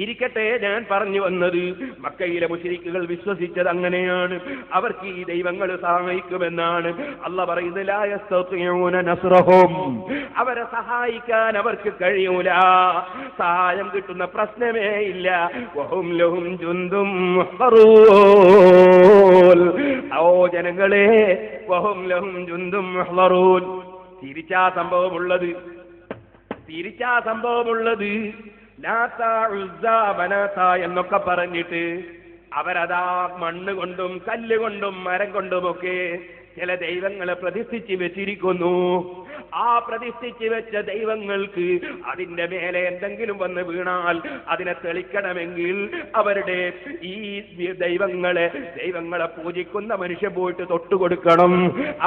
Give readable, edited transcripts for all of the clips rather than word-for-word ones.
ഇരിക്കട്ടെ, ഞാൻ പറഞ്ഞു വന്നത് മക്കയിലെ മുശ്രിക്കുകൾ വിശ്വസിച്ചത് അങ്ങനെയാണ്. അവർക്ക് ഈ ദൈവങ്ങൾ സഹായിക്കുമെന്നാണ്. അല്ലാഹു പറയുന്നത് ലാ യസ്തതിഊന നസ്റഹും, അവരെ സഹായിക്കാൻ അവർക്ക് കഴിയൂല, സഹായം കിട്ടുന്ന പ്രശ്നമേ ഇല്ല. വഹും ലഹും ജുന്ദും മുഹ്ദറൂൻ, ഓ ജനങ്ങളെ, വഹും ലഹും ജുന്ദും മുഹ്ദറൂൻ. തിരിച്ചാ സംഭവമുള്ളത് ലാത്ത ഉസ്സ മനാത്ത എന്നൊക്കെ പറഞ്ഞിട്ട് അവരതാ മണ്ണ് കൊണ്ടും കല്ലുകൊണ്ടും മരം കൊണ്ടുമൊക്കെ ചില ദൈവങ്ങളെ പ്രതിഷ്ഠിച്ച് വെച്ചിരിക്കുന്നു. ആ പ്രതിഷ്ഠിച്ച് വെച്ച ദൈവങ്ങൾക്ക് അതിന്റെ മേലെ എന്തെങ്കിലും വന്ന് വീണാൽ അതിനെ തെളിക്കണമെങ്കിൽ അവരുടെ ഈ ദൈവങ്ങളെ പൂജിക്കുന്ന മനുഷ്യൻ പോയിട്ട് തൊട്ടുകൊടുക്കണം,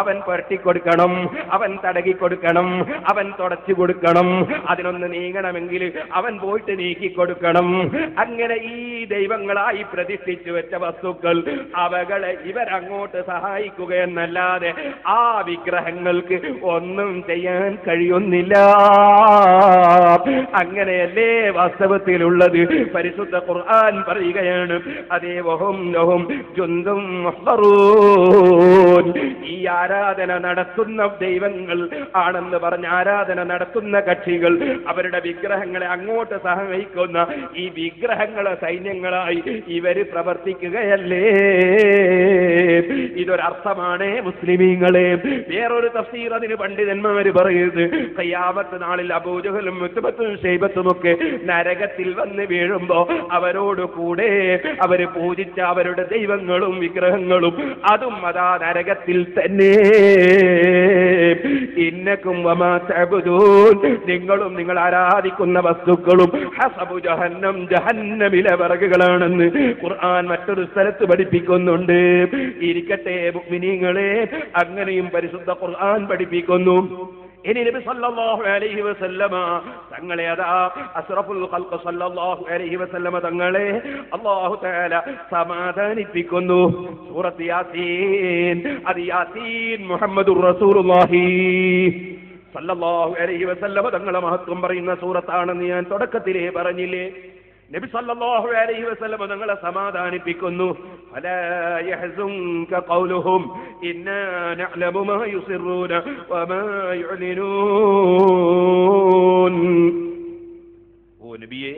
അവൻ പുരട്ടിക്കൊടുക്കണം, അവൻ തടകി കൊടുക്കണം, അവൻ തുടച്ചു കൊടുക്കണം. അതിനൊന്ന് നീങ്ങണമെങ്കിൽ അവൻ പോയിട്ട് നീക്കിക്കൊടുക്കണം. അങ്ങനെ ഈ ദൈവങ്ങളായി പ്രതിഷ്ഠിച്ചു വെച്ച വസ്തുക്കൾ അവകളെ ഇവരങ്ങോട്ട് സഹായിക്കുകയെന്നല്ലാതെ ആ വിഗ്രഹങ്ങൾക്ക് ഒന്നും ചെയ്യാൻ കഴിയുന്നില്ല. അങ്ങനെയല്ലേ വാസ്തവത്തിലുള്ളത്. പരിശുദ്ധ ഖുർആൻ പറയുകയാണ്, അതേ വഹും ലഹും ജുന്ദും മുഹ്ദറൂൻ. ഈ ആരാധന നടത്തുന്ന ദൈവങ്ങൾ ആണെന്ന് പറഞ്ഞ ആരാധന നടത്തുന്ന കക്ഷികൾ അവരുടെ വിഗ്രഹങ്ങളെ അങ്ങോട്ട് സഹായിക്കുന്ന ഈ വിഗ്രഹങ്ങളെ സൈന്യങ്ങളായി ഇവര് പ്രവർത്തിക്കുകയല്ലേ. ഇതൊരർത്ഥമാണ് മുസ്ലിമീങ്ങളെ. വേറൊരു തഫ്സീർ അതിന് പണ്ഡിതന്മാര് പറയുന്നത്, ഖിയാമത്ത് നാളിൽ അബൂജഹലും മുത്ബത്തും ശൈബത്തും ഒക്കെ നരകത്തിൽ വന്ന് വീഴുമ്പോ അവരോട് കൂടെ അവര് പൂജിച്ച അവരുടെ ദൈവങ്ങളും വിഗ്രഹങ്ങളും അതും അതാ നരകത്തിൽ തന്നെ. ഇന്നക്കും വമാ തഅബുദൂൻ, നിങ്ങളും നിങ്ങൾ ആരാധിക്കുന്ന വസ്തുക്കളും ഹസബു ജഹന്നം, ജഹന്നമിലെ വിറകുകളാണെന്ന് ഖുർആൻ മറ്റൊരു സ്ഥലത്ത് പഠിപ്പിക്കുന്നുണ്ട്. ഇരിക്കട്ടെ മുഅ്മിനീങ്ങളെ, അങ്ങനെയും പരിശുദ്ധ ഖുർആൻ പഠിപ്പിക്കുന്നു. ഇനി നബി സല്ലല്ലാഹു അലൈഹി വസല്ലമ തങ്ങളെ അതാ അസ്റഫുൽ ഖൽഖ് സല്ലല്ലാഹു അലൈഹി വസല്ലമ തങ്ങളെ അല്ലാഹു തആല സമാധാനിപ്പിക്കുന്നു. സൂറത്ത് യാസീൻ, അത് യാസീൻ മുഹമ്മദുർ റസൂലുള്ളാഹി സല്ലല്ലാഹു അലൈഹി വസല്ലമ തങ്ങളെ മഹത്വം പറയുന്ന സൂറത്താണെന്ന് ഞാൻ തുടക്കത്തിലേ പറഞ്ഞില്ലേ. നബി സല്ലല്ലാഹു അലൈഹി വസല്ലം തങ്ങളെ സമാധാനിപ്പിക്കുന്നു. ഫലാ യഹ്സുൻക ഖൗലുഹും ഇന്നാ നഅലമു മാ യുസിറൂന വമാ യുഅ്ലിനൂൻ. ഓ നബിയേ,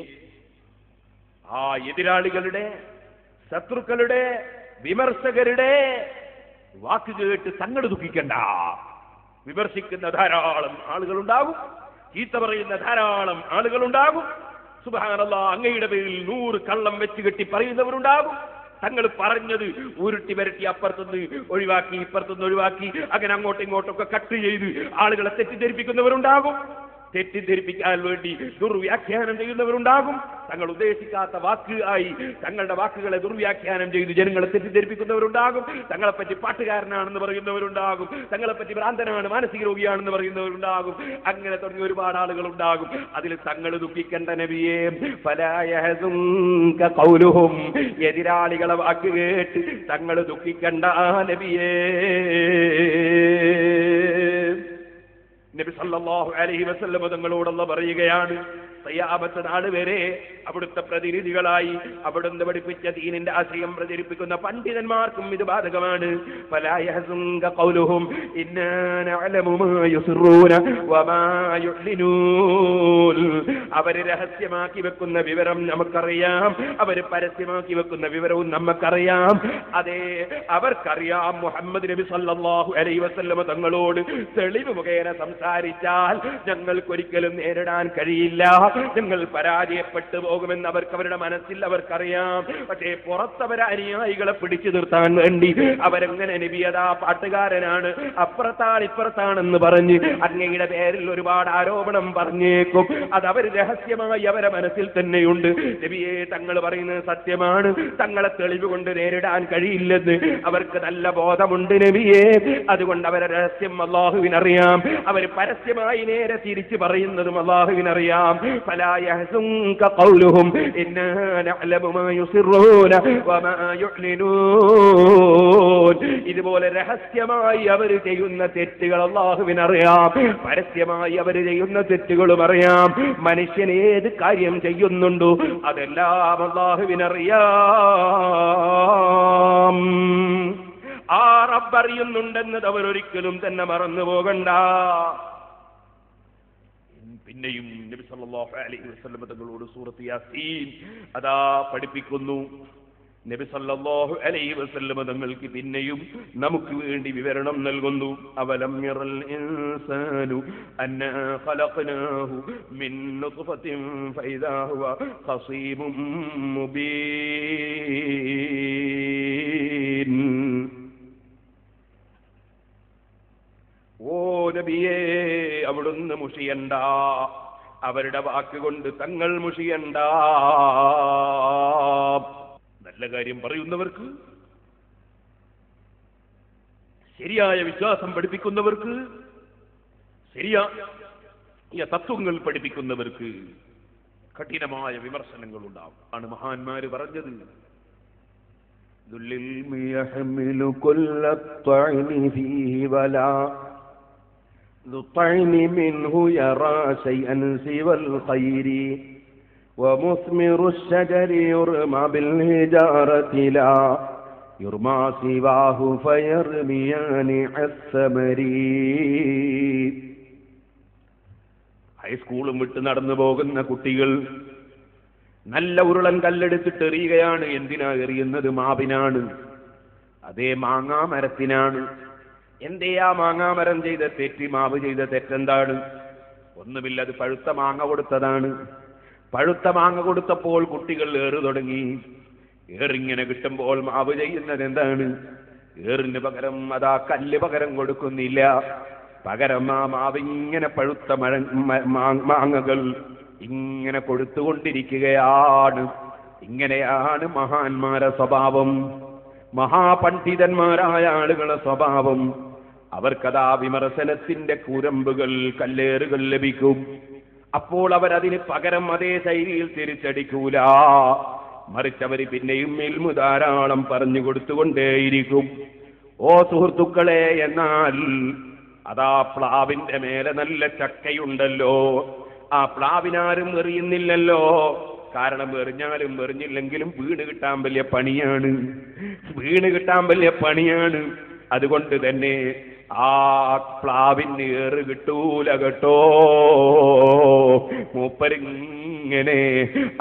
ആ എതിരാളികളുടെ, ശത്രുക്കളുടെ, വിമർശകരുടെ വാക്ക് കേട്ട് തങ്ങൾ ദുഃഖിക്കണ്ട. വിമർശിക്കുന്ന ധാരാളം ആളുകളുണ്ടാകും, ചീത്ത പറയുന്ന ധാരാളം ആളുകളുണ്ടാകും. സുബ്ഹാനല്ലാഹ്, അങ്ങയുടെ പേരിൽ 100 കള്ളം വെച്ച് കെട്ടി പറയുന്നവരുണ്ടാകും. തങ്ങൾ പറഞ്ഞത് ഉരുട്ടി വരട്ടി അപ്പുറത്തുനിന്ന് ഒഴിവാക്കി ഇപ്പുറത്തുനിന്ന് ഒഴിവാക്കി അങ്ങനെ അങ്ങോട്ടും ഇങ്ങോട്ടൊക്കെ കട്ട് ചെയ്ത് ആളുകളെ തെറ്റിദ്ധരിപ്പിക്കുന്നവരുണ്ടാകും. തെറ്റിദ്ധരിപ്പിക്കാൻ വേണ്ടി ദുർവ്യാഖ്യാനം ചെയ്യുന്നവരുണ്ടാകും. തങ്ങൾ ഉദ്ദേശിക്കാത്ത വാക്ക് ആയി തങ്ങളുടെ വാക്കുകളെ ദുർവ്യാഖ്യാനം ചെയ്ത് ജനങ്ങളെ തെറ്റിദ്ധരിപ്പിക്കുന്നവരുണ്ടാകും. തങ്ങളെപ്പറ്റി പാട്ടുകാരനാണെന്ന് പറയുന്നവരുണ്ടാകും. തങ്ങളെപ്പറ്റി ഭ്രാന്തനാണ്, മാനസിക രോഗിയാണെന്ന് പറയുന്നവരുണ്ടാകും. അങ്ങനെ തുടങ്ങിയ ഒരുപാട് ആളുകൾ ഉണ്ടാകും. അതിൽ തങ്ങൾ ദുഃഖിക്കേണ്ട നബിയേ. ഫലാ യഹ്സുൻക ഖൗലുഹും, എതിരാളികളെ വാക്ക് കേട്ട് തങ്ങൾ ദുഃഖിക്കേണ്ട നബിയേ. നബി സല്ലല്ലാഹു അലൈഹി വസല്ലം തങ്ങളോട് അല്ലാഹു പറയുകയാണ്, ഖിയാമത്ത് നാൾ വരെ അവിടുത്തെ പ്രതിനിധികളായി അവിടുന്ന് പഠിപ്പിച്ച ദീനിന്റെ ആശയം പ്രചരിപ്പിക്കുന്ന പണ്ഡിതന്മാർക്കും ഇത് ബാധകമാണ്. ഫലാ യഹ്സുൻക ഖൗലുഹും ഇന്നാ നഅലമു മാ യുസിറൂന വമാ യുഅ്ലിനൂൻ. അവർ രഹസ്യമാക്കി വെക്കുന്ന വിവരം നമുക്കറിയാം, അവർ പരസ്യമാക്കി വെക്കുന്ന വിവരവും നമുക്കറിയാം. അതെ, അവർക്കറിയാം. മുഹമ്മദ് നബി സല്ലല്ലാഹു അലൈഹി വസല്ലം തങ്ങളോട് തെളിവ് മുഖേന സംസാരിച്ചാൽ ഞങ്ങൾക്കൊരിക്കലും നേരിടാൻ കഴിയില്ല, ഞങ്ങൾ പരാജയപ്പെട്ടു പോകുമെന്ന് അവരുടെ മനസ്സിൽ അവർക്കറിയാം. പക്ഷേ പുറത്തവരെ അനുയായികളെ പിടിച്ചു നിർത്താൻ വേണ്ടി അവരെങ്ങനെ നബിയതാ പാട്ടുകാരനാണ്, അപ്പുറത്താണ് ഇപ്പുറത്താണെന്ന് പറഞ്ഞ് അങ്ങയുടെ പേരിൽ ഒരുപാട് ആരോപണം പറഞ്ഞേക്കും. അത് അവർ രഹസ്യമായി അവരെ മനസ്സിൽ തന്നെയുണ്ട്. നബിയെ, തങ്ങൾ പറയുന്നത് സത്യമാണ്, തങ്ങളെ തെളിവ് കൊണ്ട് നേരിടാൻ കഴിയില്ലെന്ന് അവർക്ക് നല്ല ബോധമുണ്ട് നബിയെ. അതുകൊണ്ട് അവരെ രഹസ്യം അല്ലാഹുവിനറിയാം, അവർ പരസ്യമായി നേരെ തിരിച്ചു പറയുന്നതും അല്ലാഹുവിനറിയാം. ഫലാ യഹ്സുൻക ഖൗലുഹും ഇന്നാ നഅലമു മാ യുസിറൂന വമാ യുഅ്ലിനൂൻ. ഇതുപോലെ രഹസ്യമായി അവർ ചെയ്യുന്ന തെറ്റുകൾ അല്ലാഹുവിനറിയാം, പരസ്യമായി അവർ ചെയ്യുന്ന തെറ്റുകളും അറിയാം. മനുഷ്യൻ ഏത് കാര്യം ചെയ്യുന്നുണ്ടോ അതെല്ലാം അല്ലാഹുവിനറിയാം. ആ റബ്ബ് അറിയുന്നുണ്ടെന്നത് അവരൊരിക്കലും തന്നെ മറന്നു പോകണ്ട. പിന്നെയും നബി സല്ലല്ലാഹു അലൈഹി വസല്ലം തങ്ങളോട് സൂറത്ത് യാസീൻ അതാ പഠിപ്പിക്കുന്നു. നബി സല്ലല്ലാഹു അലൈഹി വസല്ലം തങ്ങൾക്ക് പിന്നെയും നമുക്ക് വേണ്ടി വിവരണം നൽകുന്നു. അവലം യറൽ ഇൻസാനു അന്നാ ഖലഖനാഹു മിൻ നുത്ഫത്തിൻ ഫഇദാ ഹുവ ഖസീമും മുബീൻ. ഓ നബിയേ, അവിടുന്ന് മുഷിയണ്ട, അവരുടെ വാക്കുകൊണ്ട് തങ്ങൾ മുഷിയണ്ട. നല്ല കാര്യം പറയുന്നവർക്ക്, ശരിയായ വിശ്വാസം പഠിപ്പിക്കുന്നവർക്ക്, ശരിയായ തത്വങ്ങൾ പഠിപ്പിക്കുന്നവർക്ക് കഠിനമായ വിമർശനങ്ങൾ ഉണ്ടാവും. ആണ് മഹാന്മാര് പറഞ്ഞത്. ذو الطعن منه يرى شيئا سوى الخير ومثمر الشجر يرمى بالهجارة لا يرمى سواه فيرميان الثمر. ഹൈസ്കൂളും വിട്ട് നടന്നു പോകുന്ന കുട്ടികൾ നല്ല ഉരുളൻ കല്ലെടുത്തിട്ട് എറിയുകയാണ്. എന്തിനാ എറിയുന്നത്? മാവിനാണ്, അതേ മാങ്ങാമരത്തിനാണ്. എന്തേ ആ മാങ്ങാമരം ചെയ്ത തെറ്റ്, മാവ് ചെയ്ത തെറ്റെന്താണ്? ഒന്നുമില്ല, അത് പഴുത്ത മാങ്ങ കൊടുത്തതാണ്. പഴുത്ത മാങ്ങ കൊടുത്തപ്പോൾ കുട്ടികൾ ഏറ് തുടങ്ങി. ഏറിങ്ങനെ കിട്ടുമ്പോൾ മാവ് ചെയ്യുന്നത് എന്താണ്? ഏറിന് പകരം അതാ കല്ല് പകരം കൊടുക്കുന്നില്ല, പകരം ആ മാവിങ്ങനെ പഴുത്ത മാങ്ങകൾ ഇങ്ങനെ കൊടുത്തുകൊണ്ടിരിക്കുകയാണ്. ഇങ്ങനെയാണ് മഹാന്മാരുടെ സ്വഭാവം, മഹാപണ്ഡിതന്മാരായ ആളുകളുടെ സ്വഭാവം. അവർക്കതാ വിമർശനത്തിന്റെ കൂരമ്പുകൾ, കല്ലേറുകൾ ലഭിക്കും. അപ്പോൾ അവരതിന് പകരം അതേ ശൈലിയിൽ തിരിച്ചടിക്കൂല, മറിച്ച് അവർ പിന്നെയും ഇൽമു ധാരാളം പറഞ്ഞു കൊടുത്തുകൊണ്ടേയിരിക്കും. ഓ സുഹൃത്തുക്കളെ, എന്നാൽ അതാ പ്ലാവിന്റെ മേലെ നല്ല ചക്കയുണ്ടല്ലോ, ആ പ്ലാവിനാരും എറിയുന്നില്ലല്ലോ. കാരണം എറിഞ്ഞാലും എറിഞ്ഞില്ലെങ്കിലും വീണ് കിട്ടാൻ വലിയ പണിയാണ്, വീണ് കിട്ടാൻ വലിയ പണിയാണ്. അതുകൊണ്ട് തന്നെ ആ പ്ലാവിന് ഏറ് കിട്ടൂല കേട്ടോ. മൂപ്പരിങ്ങനെ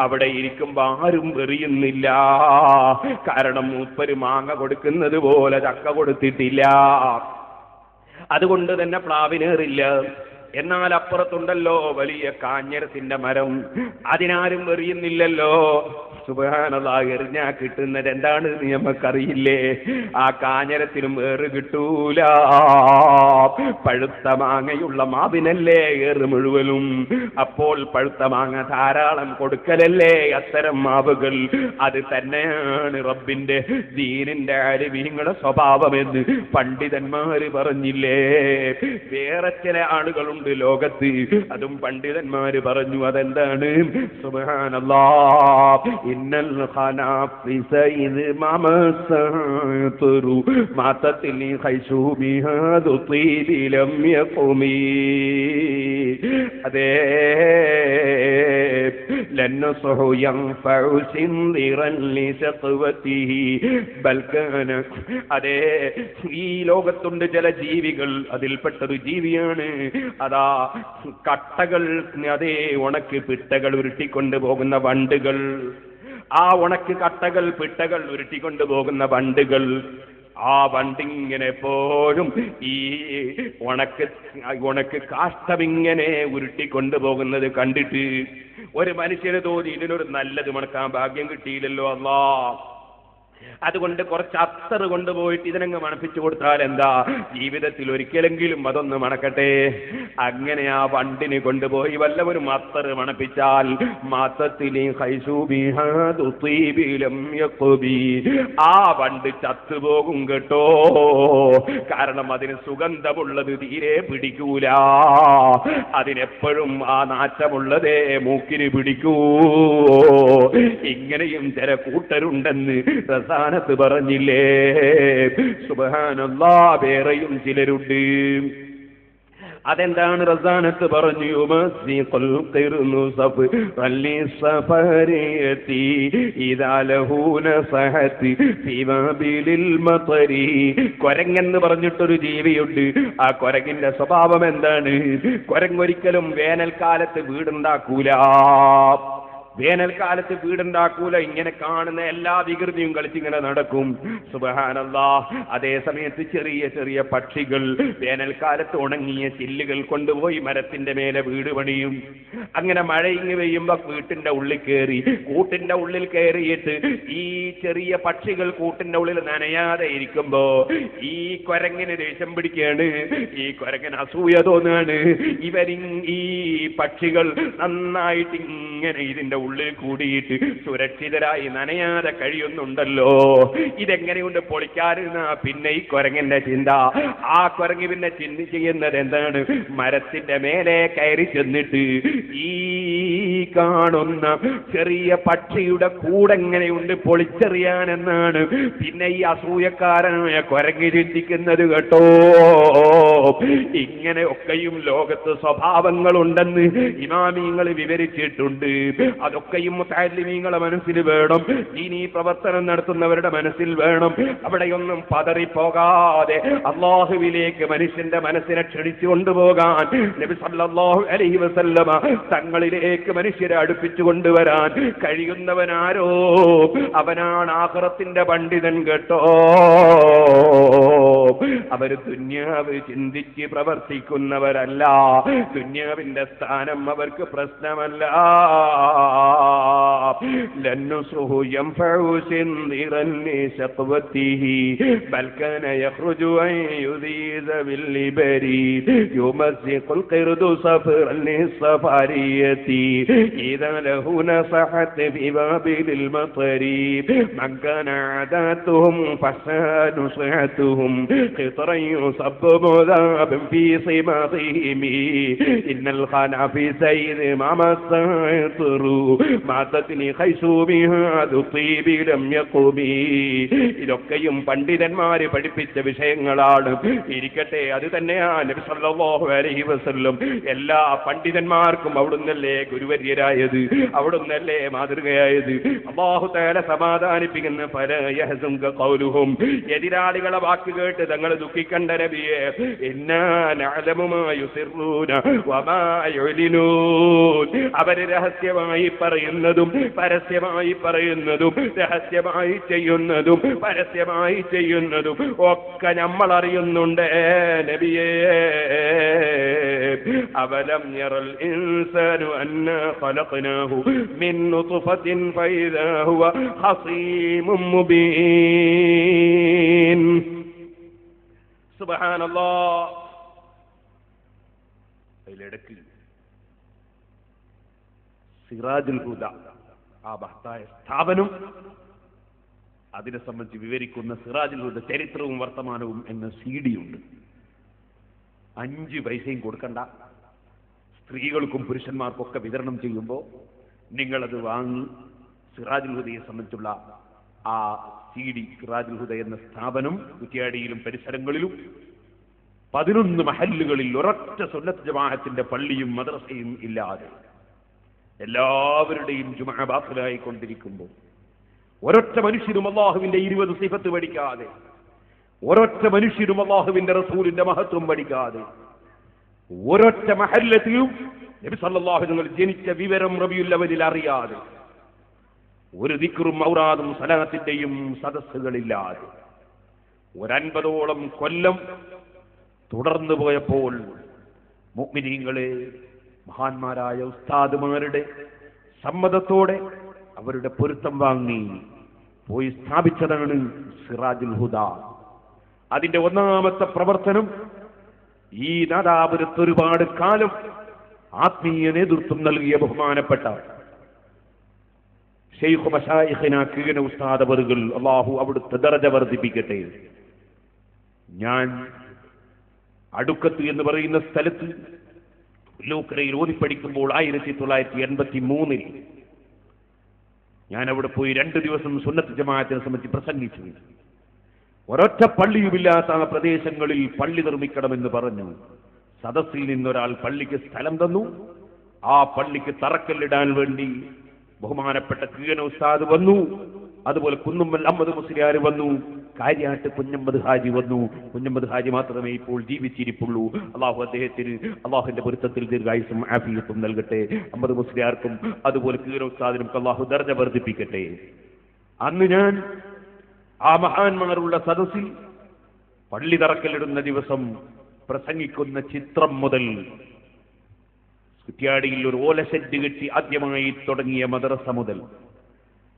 അവിടെ ഇരിക്കുമ്പോ ആരും എറിയുന്നില്ല. കാരണം മൂപ്പര് മാങ്ങ കൊടുക്കുന്നത് പോലെ ചക്ക കൊടുത്തിട്ടില്ല. അതുകൊണ്ട് തന്നെ പ്ലാവിനേറില്ല. എന്നാൽ അപ്പുറത്തുണ്ടല്ലോ വലിയ കാഞ്ഞിരത്തിന്റെ മരം, അതിനാരും എറിയുന്നില്ലല്ലോ. സുബ്ഹാനല്ലാഹ്, എറിഞ്ഞാ കിട്ടുന്നത് എന്താണ് നമുക്കറിയില്ലേ? ആ കാഞ്ഞിരത്തിനും ഏറ് കിട്ടൂല. പഴുത്ത മാങ്ങയുള്ള മാവിനല്ലേ ഏറ് മുഴുവനും. അപ്പോൾ പഴുത്ത മാങ്ങ ധാരാളം കൊടുക്കലല്ലേ അത്തരം മാവുകൾ. അത് തന്നെയാണ് റബ്ബിന്റെ ദീനിന്റെ അരിവിങ്ങളുടെ സ്വഭാവമെന്ന് പണ്ഡിതന്മാര് പറഞ്ഞില്ലേ? വേറെ ചില ആളുകളുണ്ട് ലോകത്ത്, അതും പണ്ഡിതന്മാര് പറഞ്ഞു. അതെന്താണ്? സുബ്ഹാനല്ലാഹ്, ഇന്നൽ ഖനാഫിസ ഇദ് മമസതുറു മാതതിലി ഖൈശൂബിഹാ ദുതീബി ലം യഖുമി. അതേ ലന്നസുഹു യൻഫഉ സിൻദിറൻ ലിസഖവതിഹി ബൽകാന. അതേ ഈ ലോകത്തുണ്ട് ചില ജീവികൾ, അതിൽപ്പെട്ടൊരു ജീവിയാണ് അതാ കട്ടകൾ, അതേ ഉണക്ക് പിട്ടകൾ ഉരുട്ടിക്കൊണ്ടു പോകുന്ന വണ്ടുകൾ. ആ ഉണക്ക് കട്ടകൾ പിട്ടകൾ ഉരുട്ടിക്കൊണ്ടു പോകുന്ന വണ്ടുകൾ. ആ വണ്ടിങ്ങനെ എപ്പോഴും ഈ ഉണക്ക് കാഷ്ടമിങ്ങനെ ഉരുട്ടിക്കൊണ്ടു പോകുന്നത് കണ്ടിട്ട് ഒരു മനുഷ്യന് തോന്നി, ഇതിനൊരു നല്ലത് മണക്കാൻ ഭാഗ്യം കിട്ടിയില്ലല്ലോ അല്ലാ, അതുകൊണ്ട് കുറച്ച് അത്തർ കൊണ്ടുപോയിട്ട് ഇതിനങ്ങ് മണപ്പിച്ചു കൊടുത്താൽ എന്താ, ജീവിതത്തിൽ ഒരിക്കലെങ്കിലും അതൊന്ന് മണക്കട്ടെ. അങ്ങനെ ആ വണ്ടിന് കൊണ്ടുപോയി വല്ലവരും അത്തർ മണപ്പിച്ചാൽ ആ വണ്ട് ചത്തുപോകും കേട്ടോ. കാരണം അതിന് സുഗന്ധമുള്ളത് തീരെ പിടിക്കൂല, അതിനെപ്പോഴും ആ നാറ്റമുള്ളതേ മൂക്കിന് പിടിക്കൂ. ഇങ്ങനെയും ചില കൂട്ടരുണ്ടെന്ന് റസാനത്ത് പറഞ്ഞില്ലേ? സുബ്ഹാനല്ലാഹ്, വേറെയും ചിലരുണ്ട്. അതെന്താണ്? റസാനത്ത് പറഞ്ഞു, കൊരങ്ങെന്ന് പറഞ്ഞിട്ടൊരു ജീവിയുണ്ട്. ആ കൊരങ്ങിന്റെ സ്വഭാവം എന്താണ്? കൊരങ്ങൊരിക്കലും വേനൽക്കാലത്ത് വീടുണ്ടാക്കൂല. വേനൽക്കാലത്ത് വീടുണ്ടാക്കൂല. ഇങ്ങനെ കാണുന്ന എല്ലാ വികൃതിയും കളിച്ചിങ്ങനെ നടക്കും. സുബ്ഹാനല്ലാഹ്. അതേ സമയത്ത് ചെറിയ ചെറിയ പക്ഷികൾ വേനൽക്കാലത്ത് ഉണങ്ങിയ ചില്ലുകൾ കൊണ്ടുപോയി മരത്തിന്റെ മേലെ വീട് പണിയും. അങ്ങനെ മഴ ഇങ്ങ് പെയ്യുമ്പോ വീട്ടിന്റെ ഉള്ളിൽ കയറി, കൂട്ടിന്റെ ഉള്ളിൽ കയറിയിട്ട് ഈ ചെറിയ പക്ഷികൾ കൂട്ടിന്റെ ഉള്ളിൽ നനയാതെ ഇരിക്കുമ്പോ ഈ കൊരങ്ങിന് ദേഷ്യം പിടിക്കുകയാണ്. ഈ കൊരങ്ങന് അസൂയ തോന്നുകയാണ്. ഈ പക്ഷികൾ നന്നായിട്ട് ഇങ്ങനെ ഇതിന്റെ ഉള്ളിൽ കൂടിയിട്ട് സുരക്ഷിതരായി നനയാതെ കഴിയുന്നുണ്ടല്ലോ, ഇതെങ്ങനെയുണ്ട് പൊളിക്കാറുന്ന പിന്നെ ഈ കൊരങ്ങന്റെ ചിന്ത. ആ കൊരങ്ങ് പിന്നെ ചെയ്യുന്നത് എന്താണ്? മരത്തിന്റെ മേലെ കയറി ചെന്നിട്ട് ഈ കാണുന്ന ചെറിയ പക്ഷിയുടെ കൂടെങ്ങനെയുണ്ട് പൊളിച്ചെറിയാനെന്നാണ് പിന്നെ ഈ അസൂയക്കാരനായ കൊരങ്ങ് ചിന്തിക്കുന്നത് കേട്ടോ. ഇങ്ങനെയൊക്കെയും ലോകത്ത് സ്വഭാവങ്ങളുണ്ടെന്ന് ഇമാമിങ്ങൾ വിവരിച്ചിട്ടുണ്ട്. അതൊക്കെയും മുതഅല്ലിമീങ്ങളുടെ മനസ്സിൽ വേണം, ദീനീ പ്രവർത്തനം നടത്തുന്നവരുടെ മനസ്സിൽ വേണം. അവിടെയൊന്നും പതറിപ്പോകാതെ അല്ലാഹുവിലേക്ക് മനുഷ്യന്റെ മനസ്സിനെ ക്ഷണിച്ചു കൊണ്ടുപോകാൻ നബി സല്ലല്ലാഹു അലൈഹി വസല്ലമ തങ്ങളിലേക്ക് മനുഷ്യരെ അടുപ്പിച്ചു കൊണ്ടുവരാൻ കഴിയുന്നവനാരോ അവനാണ് ആഖിറത്തിന്റെ പണ്ഡിതൻ കേട്ടോ. അവര് ദുന്യാവ് ചിന്തിച്ച് പ്രവർത്തിക്കുന്നവരല്ല. ദുന്യാവിന്റെ സ്ഥാനം അവർക്ക് പ്രശ്നമല്ല. لنصه ينفع سنذرا لشقوته بل كان يخرج أن يذيذ بالبريد يمزق القرد صفرا للصفارية إذا له نصحت ببابل المطريب من كان عاداتهم فساد نصحتهم قطرا يصب مذابا في صماغهم إن الخنا في سيد ما ഇതൊക്കെയും പണ്ഡിതന്മാര് പഠിപ്പിച്ച വിഷയങ്ങളാണ്. ഇരിക്കട്ടെ, അത് തന്നെയാണ് നബി സല്ലല്ലാഹു അലൈഹി വസല്ലം എല്ലാ പണ്ഡിതന്മാർക്കും അവിടുന്നല്ലേ ഗുരുവര്യരായത്, അവിടുന്നല്ലേ മാതൃകയായത്. അല്ലാഹു തആല സമാധാനിപ്പിക്കുന്ന ഫലയഹ്സുൻക ഖൗലുഹും, എതിരാളികളെ വാക്ക് കേട്ട് തങ്ങൾ ദുഃഖിക്കണ്ട നബിയെ. ഇന്നാ നഅലമു മാ യുസിറൂന വമാ യുലിനൂൻ, അവര് രഹസ്യമായി പറയുന്നതും പരസ്യമായി പറയുന്നതും രഹസ്യമായി ചെയ്യുന്നതും പരസ്യമായി ചെയ്യുന്നതും ഒക്കെ നമ്മൾ അറിയുന്നുണ്ട് നബിയേ. അവലം യറൽ ഇൻസാനു അന്നാ ഖലഖനാഹു മിൻ നുത്ഫത്തിൻ ഫൈദാ ഹുവ ഹസീമും മുബീൻ. സുബ്ഹാനല്ലാഹ്. അതിലിടക്ക് സിറാജുൽ ഹുദ, ആ മഹത്തായ സ്ഥാപനം, അതിനെ സംബന്ധിച്ച് വിവരിക്കുന്ന സിറാജുൽ ഹുദ ചരിത്രവും വർത്തമാനവും എന്ന CD ഉണ്ട്. 5 പൈസയും കൊടുക്കണ്ട, സ്ത്രീകൾക്കും പുരുഷന്മാർക്കൊക്കെ വിതരണം ചെയ്യുമ്പോൾ നിങ്ങളത് വാങ്ങി സിറാജുൽ ഹുദയെ സംബന്ധിച്ചുള്ള ആ CD, സിറാജുൽ ഹുദ എന്ന സ്ഥാപനം കുറ്റ്യാടിയിലും പരിസരങ്ങളിലും 11 മഹല്ലുകളിൽ ഒരൊറ്റ സുന്നത്ത് ജമാഅത്തിന്റെ പള്ളിയും മദ്രസയും ഇല്ലാതെ എല്ലാവരുടെയും ജുമുഅ ബാത്തിലായിക്കൊണ്ടിരിക്കുമ്പോൾ ഒരൊറ്റ മനുഷ്യരും അല്ലാഹുവിന്റെ 20 സിഫത്ത് പഠിക്കാതെ, ഒരൊറ്റ മനുഷ്യരും അല്ലാഹുവിന്റെ റസൂലിന്റെ മഹത്വം പഠിക്കാതെ, ഒരൊറ്റ മഹല്ലത്തിലും നബി സല്ലല്ലാഹു അലൈഹി വസല്ലം ജനിച്ച വിവരം റബീഉൽ അവ്വലിൽ അറിയാതെ, ഒരു ദിക്റും ഔറാദും സലാത്തിന്റെയും സദസ്സുകളില്ലാതെ 50ഓളം കൊല്ലം തുടർന്നു പോയപ്പോൾ മുഅ്മിനീങ്ങളെ, മഹാന്മാരായ ഉസ്താദുമാരുടെ സമ്മതത്തോടെ അവരുടെ പൊരുത്തം വാങ്ങി പോയി സ്ഥാപിച്ചതാണ് സിറാജുൽ ഹുദ. അതിന്റെ ഒന്നാമത്തെ പ്രവർത്തനം ഈ നാദാപുരത്ത് ഒരുപാട് കാലം ആത്മീയ നേതൃത്വം നൽകിയ ബഹുമാനപ്പെട്ട ശൈഖ് മശായിഖിന കീഴന ഉസ്താദ് അവറുകൾ, അല്ലാഹു അവിടുത്തെ ദർജ വർദ്ധിപ്പിക്കട്ടെ. ഞാൻ അടുക്കത്ത് എന്ന് പറയുന്ന സ്ഥലത്ത് ലൂക്കരയിൽ ഓതിപ്പടിക്കുമ്പോൾ 1983 ഞാൻ അവിടെ പോയി 2 ദിവസം സുന്നത്ത് ജമാഅത്തിനെ സംബന്ധിച്ച് പ്രസംഗിച്ചു. ഒരൊറ്റ പള്ളിയുമില്ലാത്ത ആ പ്രദേശങ്ങളിൽ പള്ളി നിർമ്മിക്കണമെന്ന് പറഞ്ഞു. സദസ്സിൽ നിന്നൊരാൾ പള്ളിക്ക് സ്ഥലം തന്നു. ആ പള്ളിക്ക് തറക്കല്ലിടാൻ വേണ്ടി ബഹുമാനപ്പെട്ട കീഴന ഉസ്താദ് വന്നു. അതുപോലെ കുന്നുമ്മൽ അഹമ്മദ് മുസ്ലിയാർ വന്നു. കാര്യാട്ട് കുഞ്ഞമ്മദ് ഹാജി വന്നു. കുഞ്ഞമ്മദ് ഹാജി മാത്രമേ ഇപ്പോൾ ജീവിച്ചിരിപ്പുള്ളൂ. അള്ളാഹു അദ്ദേഹത്തിന് അള്ളാഹുവിന്റെ പൊരുത്തത്തിൽ ദീർഘായുസും ആഫിയത്തും നൽകട്ടെ. അഹമ്മദ് മുസ്ലിയാർക്കും അതുപോലെ കീഴന ഉസ്താദിനും അള്ളാഹു ദർജ വർദ്ധിപ്പിക്കട്ടെ. അന്ന് ഞാൻ ആ മഹാന്മാരുള്ള സദസ്സിൽ പള്ളി തറക്കല്ലിടുന്ന ദിവസം പ്രസംഗിക്കുന്ന ചിത്രം മുതൽ കുറ്റ്യാടിയിൽ ഒരു ഓലഷെഡ് കെട്ടി ആദ്യമായി തുടങ്ങിയ മദ്രസ മുതൽ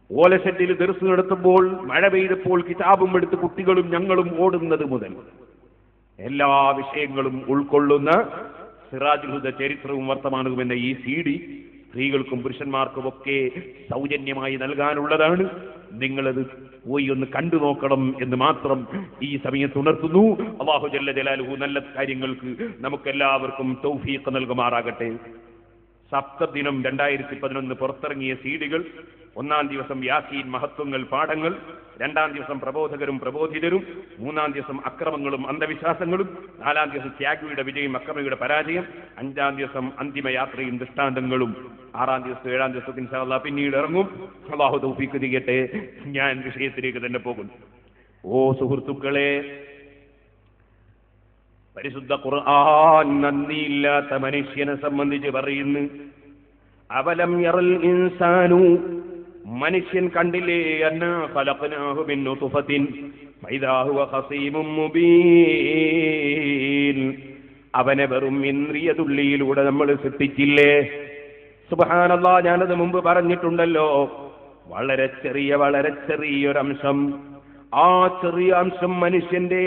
ഓലഷെഡിൽ ദർസ് നടത്തുമ്പോൾ മഴ പെയ്തപ്പോൾ കിതാബും എടുത്ത് കുട്ടികളും ഞങ്ങളും ഓടുന്നത് മുതൽ എല്ലാ വിഷയങ്ങളും ഉൾക്കൊള്ളുന്ന സിറാജുൽ ഹുദ ചരിത്രവും വർത്തമാനവും എന്ന ഈ CD സ്ത്രീകൾക്കും പുരുഷന്മാർക്കും ഒക്കെ സൗജന്യമായി നൽകാനുള്ളതാണ്. നിങ്ങളത് പോയി ഒന്ന് കണ്ടു നോക്കണം എന്ന് മാത്രം ഈ സമയത്ത് ഉണർത്തുന്നു. അല്ലാഹു ജല്ല ജലാലുഹു നല്ല കാര്യങ്ങൾക്ക് നമുക്കെല്ലാവർക്കും തൗഫീഖ് നൽകുമാറാകട്ടെ. സപ്തദിനം 2011 പുറത്തിറങ്ങിയ CD-കൾ: 1-ാം ദിവസം യാസീൻ മഹത്വങ്ങൾ പാഠങ്ങൾ, 2-ാം ദിവസം പ്രബോധകരും പ്രബോധിതരും, 3-ാം ദിവസം അക്രമങ്ങളും അന്ധവിശ്വാസങ്ങളും, 4-ാം ദിവസം ത്യാഗിയുടെ വിജയം അക്രമിയുടെ പരാജയം, 5-ാം ദിവസം അന്തിമയാത്രയും ദൃഷ്ടാന്തങ്ങളും, 6-ാം ദിവസം 7-ാം ദിവസത്തിൽ ഇൻഷാ അല്ലാഹ് പിന്നീട് ഇറങ്ങും. അല്ലാഹു തൗഫീഖ് ചെയ്യട്ടെ. ഞാൻ വിഷയത്തിലേക്ക് തന്നെ പോകുന്നു. ഓ സുഹൃത്തുക്കളെ, പരിശുദ്ധ ഖുർആൻ നന്ദിയില്ലാത്ത മനുഷ്യനെ സംബന്ധിച്ച് പറയുന്നു. അവലം യറൽ ഇൻസാനു, മനുഷ്യൻ കണ്ടില്ലേ, അന്നാ ഖലഖനാഹു മിൻ നുത്ഫത്തിൻ ഫൈദാ ഹുവ ഖസീമും മുബീൻ. അവനെ വെറും ഇന്ദ്രിയതുള്ളിയിലൂടെ നമ്മൾ സൃഷ്ടിച്ചില്ലേ. സുബ്ഹാനല്ലാഹ്, ഞാനത് മുമ്പ് പറഞ്ഞിട്ടുണ്ടല്ലോ. വളരെ ചെറിയൊരംശം. ആ ചെറിയ അംശം മനുഷ്യന്റെ,